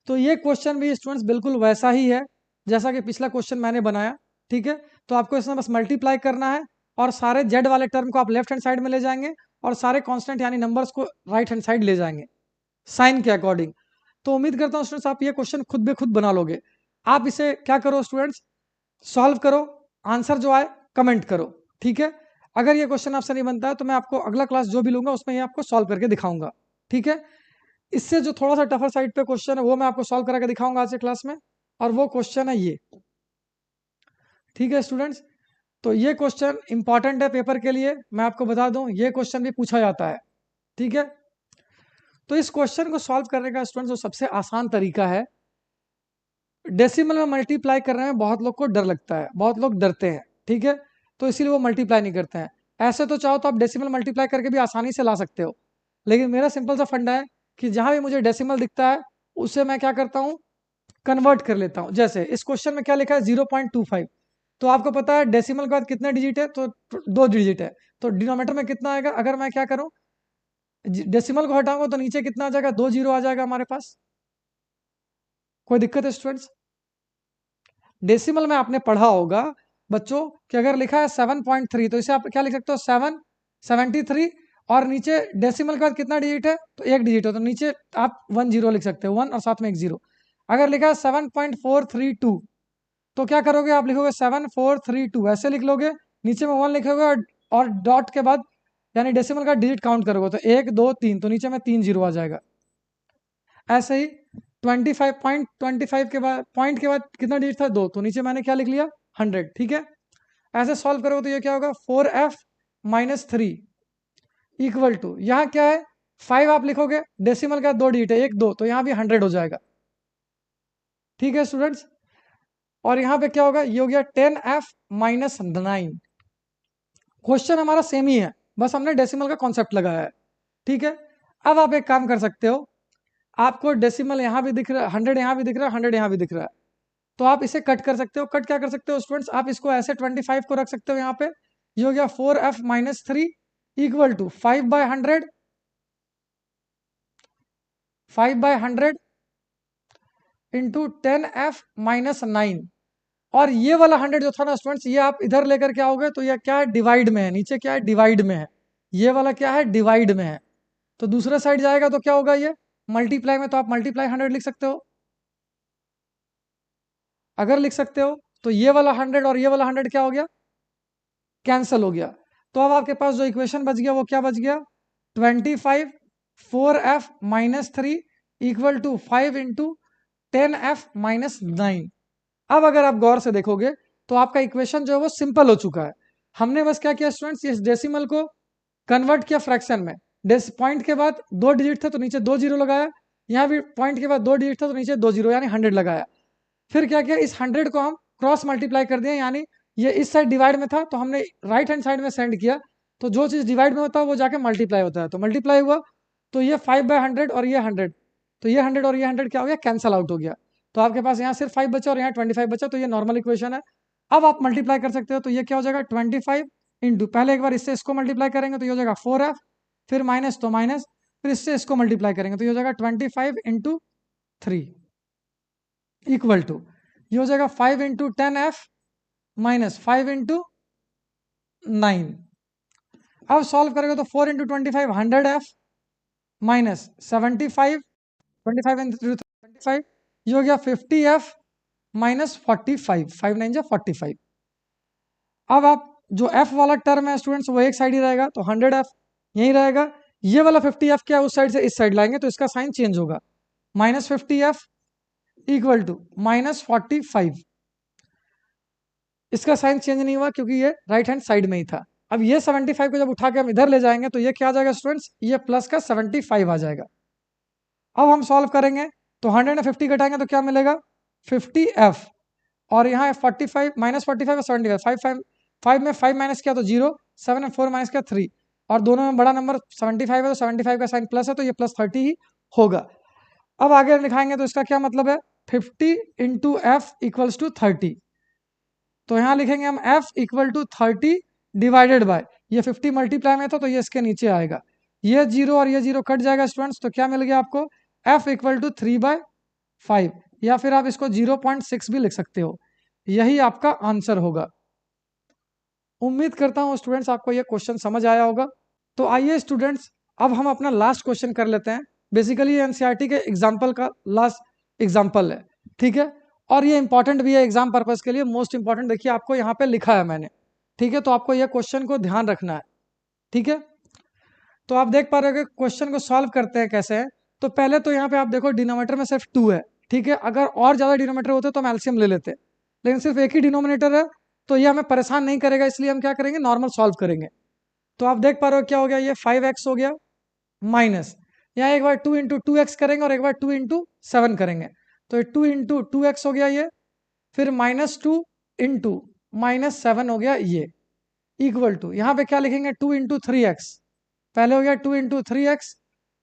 तो ये क्वेश्चन भी स्टूडेंट्स बिल्कुल वैसा ही है जैसा कि पिछला क्वेश्चन मैंने बनाया। ठीक है, तो आपको इसमें बस मल्टीप्लाई करना है, और सारे z वाले टर्म को आप लेफ्ट हैंड साइड में ले जाएंगे, और सारे कांस्टेंट यानी नंबर्स को राइट हैंड साइड ले जाएंगे साइन के अकॉर्डिंग। तो उम्मीद करता हूँ स्टूडेंट्स आप ये क्वेश्चन खुद बे खुद बना लोगे। आप इसे क्या करो स्टूडेंट्स, सॉल्व करो, आंसर जो आए कमेंट करो। ठीक है, अगर ये क्वेश्चन आपसे नहीं बनता है तो मैं आपको अगला क्लास जो भी लूंगा उसमें ये आपको सॉल्व करके दिखाऊंगा। ठीक है, इससे जो थोड़ा सा टफर साइड पे क्वेश्चन है वो मैं आपको सॉल्व करके दिखाऊंगा आज के क्लास में, और वो क्वेश्चन है ये। ठीक है स्टूडेंट्स, तो ये क्वेश्चन इंपॉर्टेंट है पेपर के लिए, मैं आपको बता दूं ये क्वेश्चन भी पूछा जाता है। ठीक है, तो इस क्वेश्चन को सॉल्व करने का स्टूडेंट्स जो सबसे आसान तरीका है, डेसिमल में मल्टीप्लाई करने में बहुत लोग को डर लगता है, बहुत लोग डरते हैं। ठीक है, तो इसीलिए वो मल्टीप्लाई नहीं करते हैं। ऐसे तो चाहो तो आप डेसिमल मल्टीप्लाई करके भी आसानी से ला सकते हो, लेकिन मेरा सिंपल सा फंडा है कि जहां भी मुझे डेसिमल दिखता है उसे मैं क्या करता हूँ कन्वर्ट कर लेता हूँ। जैसे इस क्वेश्चन में क्या लिखा है 0.25, तो आपको पता है डेसिमल के बाद कितने डिजिट है, तो 2 डिजिट है, तो डिनोमीटर में कितना आएगा, अगर मैं क्या करूँ डेसिमल को हटाऊंगा तो नीचे कितना आ जाएगा 2 जीरो आ जाएगा हमारे पास। कोई दिक्कत है स्टूडेंट्स? डेसिमल में आपने पढ़ा होगा बच्चों कि अगर लिखा है 7.3 तो इसे आप क्या लिख सकते हो 773, और नीचे डेसिमल के बाद कितना डिजिट है तो 1 डिजिट है, तो नीचे आप 1 जीरो लिख सकते हो, 1 और साथ में 1 जीरो। अगर लिखा है 7.432 तो क्या करोगे, आप लिखोगे 7432 ऐसे लिख लोगे, नीचे में 1 लिखोगे, और डॉट के बाद यानी डेसिमल का डिजिट काउंट करोगे तो 1 2 3, तो नीचे में 3 जीरो आ जाएगा। ऐसे ही 25.25 के बाद पॉइंट के बाद कितना डिजिट था 2, तो नीचे मैंने क्या लिख लिया 100। ठीक है, ऐसे सॉल्व करोगे तो ये क्या होगा 4f - 3 इक्वल टू, यहाँ क्या है 5 आप लिखोगे, डेसिमल का 2 डिजिट है 1 2, तो यहाँ भी 100 हो जाएगा। ठीक है स्टूडेंट्स, और यहाँ पे क्या होगा, ये हो गया 10f माइनस 9। क्वेश्चन हमारा सेम ही है, बस हमने डेसिमल का कॉन्सेप्ट लगाया है। ठीक है, अब आप एक काम कर सकते हो, आपको डेसिमल यहाँ भी दिख रहा है, 100 यहाँ भी दिख रहा है, 100 यहाँ भी दिख रहा है, तो आप इसे कट कर सकते हो। कट क्या कर सकते हो स्टूडेंट्स, आप इसको ऐसे 25 को रख सकते हो यहाँ पे, ये हो गया 4f minus 3 equal to 5/100, 5/100 into 10f minus 9। और ये वाला 100 जो था ना स्टूडेंट्स, ये आप इधर लेकर के आओगे तो ये क्या है, डिवाइड में है, नीचे क्या है, डिवाइड में है, ये वाला क्या है, डिवाइड में है। तो दूसरे साइड जाएगा तो क्या होगा, ये मल्टीप्लाई में, तो आप मल्टीप्लाई 100 लिख सकते हो। अगर लिख सकते हो तो ये वाला 100 और ये वाला 100 क्या हो गया, कैंसिल हो गया। तो अब आपके पास जो इक्वेशन बच गया वो क्या बच गया, 25 4f minus 3 equal to 5 into 10f minus 9। अब अगर आप गौर से देखोगे तो आपका इक्वेशन जो है वो सिंपल हो चुका है। हमने बस क्या किया स्टूडेंट्स, इस डेसिमल को कन्वर्ट किया फ्रैक्शन में। पॉइंट के बाद 2 डिजिट थे तो नीचे 2 जीरो लगाया, यहाँ भी पॉइंट के बाद 2 डिजिट था तो नीचे 2 जीरो यानी 100 लगाया। फिर क्या किया, इस 100 को हम क्रॉस मल्टीप्लाई कर दिया, यानी ये इस साइड डिवाइड में था तो हमने राइट हैंड साइड में सेंड किया, तो जो चीज़ डिवाइड में होता है वो जाके मल्टीप्लाई होता है, तो मल्टीप्लाई हुआ, तो ये 5/100 और ये 100, तो ये 100 और ये 100 क्या हो गया, कैंसल आउट हो गया। तो आपके पास यहाँ सिर्फ 5 बचा और यहाँ 25 बचा, तो ये नॉर्मल इक्वेशन है। अब आप मल्टीप्लाई कर सकते हो, तो ये क्या हो जाएगा, 25 इंटू, पहले एक बार इससे इसको मल्टीप्लाई करेंगे तो ये हो जाएगा 4f, फिर माइनस तो माइनस, फिर इससे इसको मल्टीप्लाई करेंगे तो ये हो जाएगा 25 इंटू 3 इक्वल टू, ये हो जाएगा 5 इंटू 10f माइनस 5 इंटू 9। अब सॉल्व करेंगे तो 4 इंटू 25 100f माइनस 75, 25 इंटू 25, ये हो गया 50f माइनस 45, 5 9 जा 45। अब आप जो f वाला टर्म है स्टूडेंट्स वो एक साइड ही रहेगा, तो 100f यही रहेगा। ये वाला 50f क्या है, उस साइड से इस साइड लाएंगे तो इसका साइन चेंज होगा, minus 50f equal to minus 45। इसका साइन चेंज नहीं हुआ क्योंकि ये राइट हैंड साइड में ही था। अब ये 75 को जब उठा के हम इधर ले जाएंगे तो ये क्या आ जाएगा स्टूडेंट्स, ये प्लस का 75 आ जाएगा। अब हम सॉल्व करेंगे तो 100 में 50 घटाएंगे तो क्या मिलेगा, 50f, और यहाँ 45 माइनस 45 और 75, 5 में 5 माइनस किया तो 0, 7 में 4 माइनस किया 3, और दोनों में बड़ा नंबर 75 है तो 75 का साइन प्लस है तो ये प्लस 30 ही होगा। अब आगे लिखाएंगे तो इसका क्या मतलब है, 50 इंटू एफ इक्वल्स टू 30, तो यहाँ लिखेंगे हम f equal to 30 divided by, ये 50 मल्टीप्लाई में था तो ये इसके नीचे आएगा, ये 0 और ये 0 कट जाएगा स्टूडेंट्स, तो क्या मिल गया आपको, f इक्वल टू 3/5, या फिर आप इसको 0.6 भी लिख सकते हो। यही आपका आंसर होगा। उम्मीद करता हूँ स्टूडेंट्स आपको ये क्वेश्चन समझ आया होगा। तो आइए स्टूडेंट्स, अब हम अपना लास्ट क्वेश्चन कर लेते हैं। बेसिकली एनसीईआरटी के एग्जाम्पल का लास्ट एग्जाम्पल है, ठीक है, और ये इंपॉर्टेंट भी है एग्जाम पर्पज के लिए, मोस्ट इंपॉर्टेंट। देखिए आपको यहाँ पे लिखा है मैंने, ठीक है, तो आपको यह क्वेश्चन को ध्यान रखना है, ठीक है। तो आप देख पा रहे हो कि क्वेश्चन को सॉल्व करते हैं कैसे है। तो पहले तो यहाँ पे आप देखो डिनोमिनेटर में सिर्फ 2 है, ठीक है, अगर और ज्यादा डिनोमिनेटर होते तो हम एलसीएम ले लेते, लेकिन सिर्फ एक ही डिनोमिनेटर है तो ये हमें परेशान नहीं करेगा, इसलिए हम क्या करेंगे, नॉर्मल सॉल्व करेंगे। तो आप देख पा रहे हो क्या हो गया, ये 5x हो गया माइनस, यहाँ एक बार 2 इंटू 2x करेंगे और एक बार 2 इंटू 7 करेंगे, तो ये 2 इंटू 2x हो गया ये, फिर -2 इंटू -7 हो गया ये, इक्वल टू, यहाँ पे क्या लिखेंगे, 2 इंटू 3x, पहले हो गया 2 इंटू 3x,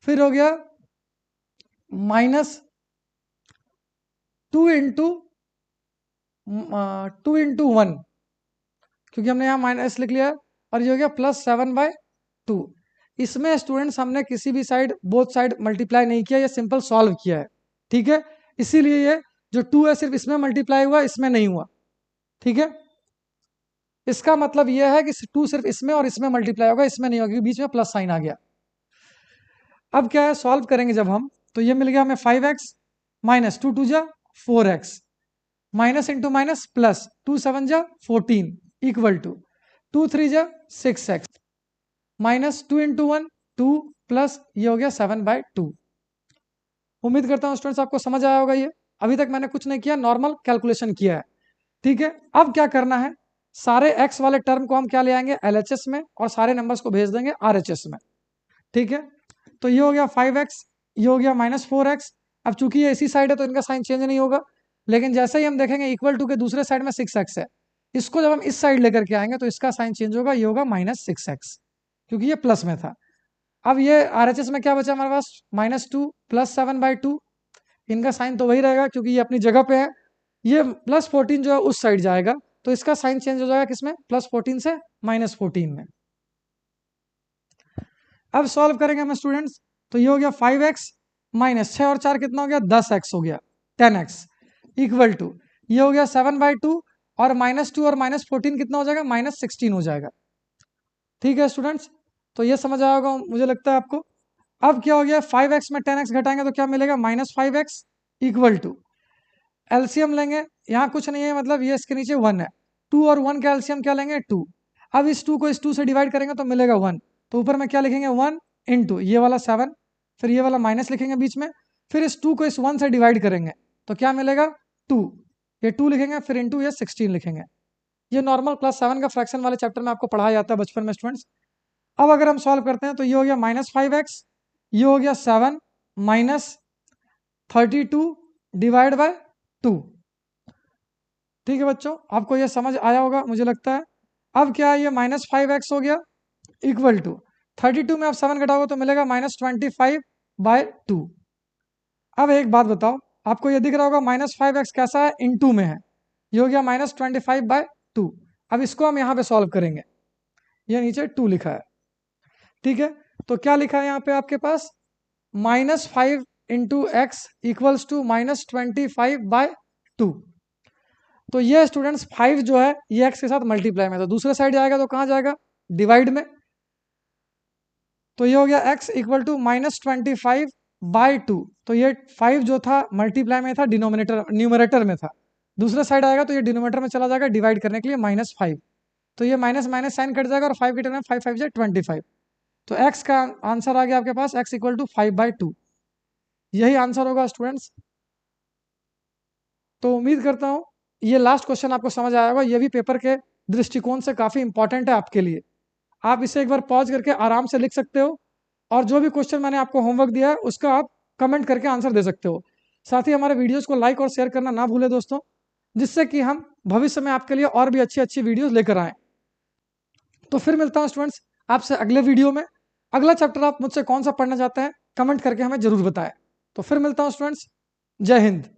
फिर हो गया -2 इंटू 1, क्योंकि हमने यहाँ माइनस लिख लिया, और ये हो गया +7/2। इसमें स्टूडेंट्स हमने किसी भी साइड, बोथ साइड मल्टीप्लाई नहीं किया, ये सिंपल सॉल्व किया है, ठीक है, इसीलिए ये जो 2 है सिर्फ इसमें मल्टीप्लाई हुआ, इसमें नहीं हुआ, ठीक है। इसका मतलब यह है कि 2 सिर्फ इसमें और इसमें मल्टीप्लाई होगा, इसमें नहीं होगा, बीच में प्लस साइन आ गया। अब क्या है, सॉल्व करेंगे जब हम, तो ये मिल गया हमें 5x माइनस 2 2 जा 4x, minus into minus plus, 2 7 जा 14 इक्वल टू 2 3 जा 6x, माइनस 2 इंटू 1 2 प्लस ये हो गया 7/2। उम्मीद करता हूँ स्टूडेंट्स आपको समझ आया होगा। ये अभी तक मैंने कुछ नहीं किया, नॉर्मल कैलकुलेशन किया है, ठीक है। अब क्या करना है, सारे x वाले टर्म को हम क्या ले आएंगे, LHS में, और सारे नंबर्स को भेज देंगे RHS में, ठीक है। तो ये हो गया 5x, ये हो गया -4x। अब चूंकि ये इसी साइड है तो इनका साइन चेंज नहीं होगा, लेकिन जैसे ही हम देखेंगे इक्वल टू के दूसरे साइड में 6x है, इसको जब हम इस साइड लेकर के आएंगे तो इसका साइन चेंज होगा, ये होगा -6x, क्योंकि ये प्लस में था। अब ये RHS में क्या बचा हमारे पास, -2 + 7/2, इनका साइन तो वही रहेगा क्योंकि ये अपनी जगह पे है। ये +14 जो है उस साइड जाएगा, तो इसका साइन चेंज हो जाएगा किसमें, +14 से -14 में। अब सॉल्व करेंगे हम स्टूडेंट्स, तो ये हो गया 5x माइनस 6 और 4 कितना हो गया, 10x हो गया, 10x इक्वल टू ये हो गया 7/2 और -2 और -14 कितना हो जाएगा, -16 हो जाएगा। ठीक है स्टूडेंट्स, तो ये समझ आया होगा मुझे लगता है आपको। अब क्या हो गया, 5x में 10x घटाएंगे तो क्या मिलेगा, -5x इक्वल टू एलसीएम लेंगे, यहाँ कुछ नहीं है मतलब ये इसके नीचे 1 है, 2 और 1 का एलसीएम क्या लेंगे, 2। अब इस 2 को इस 2 से डिवाइड करेंगे तो मिलेगा 1, तो ऊपर में क्या लिखेंगे, 1 इंटू ये वाला 7, फिर ये वाला माइनस लिखेंगे बीच में, फिर इस 2 को इस 1 से डिवाइड करेंगे तो क्या मिलेगा, 2, ये 2 लिखेंगे, फिर इंटू ये 16 लिखेंगे। ये नॉर्मल क्लास 7 का फ्रैक्शन वाले चैप्टर में आपको पढ़ाया जाता है बचपन में स्टूडेंट्स। अब अगर हम सॉल्व करते हैं तो ये हो गया -5x, ये हो गया 7 -32 डिवाइड बाय 2। ठीक है बच्चों, आपको ये समझ आया होगा मुझे लगता है। अब क्या है, ये -5x हो गया इक्वल टू 32 में आप 7 घटाओगे तो मिलेगा -25/2। अब एक बात बताओ, आपको ये दिख रहा होगा -5x कैसा है, इनटू में है, ये हो गया -25/2। अब इसको हम यहाँ पे सॉल्व करेंगे, ये नीचे 2 लिखा है। ठीक है, तो क्या लिखा है यहाँ पे आपके पास, -5 इंटू एक्स इक्वल्स टू -25/2। तो ये स्टूडेंट्स 5 जो है ये x के साथ मल्टीप्लाई में, तो दूसरे साइड जाएगा तो कहाँ जाएगा, डिवाइड में। तो ये हो गया x इक्वल टू -25/2। तो ये 5 जो था मल्टीप्लाई में था, डिनोमिनेटर न्यूमरेटर में था, दूसरे साइड आएगा तो ये डिनोमिनेटर में चला जाएगा डिवाइड करने के लिए, -5। तो ये माइनस माइनस साइन कट जाएगा और 5 की टर्म 5 5 से 25। तो x का आंसर आ गया आपके पास, x इक्वल टू 5/2। यही आंसर होगा स्टूडेंट्स। तो उम्मीद करता हूँ ये लास्ट क्वेश्चन आपको समझ आया होगा, ये भी पेपर के दृष्टिकोण से काफ़ी इंपॉर्टेंट है आपके लिए। आप इसे एक बार पॉज करके आराम से लिख सकते हो, और जो भी क्वेश्चन मैंने आपको होमवर्क दिया है उसका आप कमेंट करके आंसर दे सकते हो। साथ ही हमारे वीडियोस को लाइक और शेयर करना ना भूलें दोस्तों, जिससे कि हम भविष्य में आपके लिए और भी अच्छी अच्छी वीडियोस लेकर आएँ। तो फिर मिलता हूँ स्टूडेंट्स आपसे अगले वीडियो में। अगला चैप्टर आप मुझसे कौन सा पढ़ना चाहते हैं कमेंट करके हमें जरूर बताएं। तो फिर मिलता हूँ स्टूडेंट्स, जय हिंद।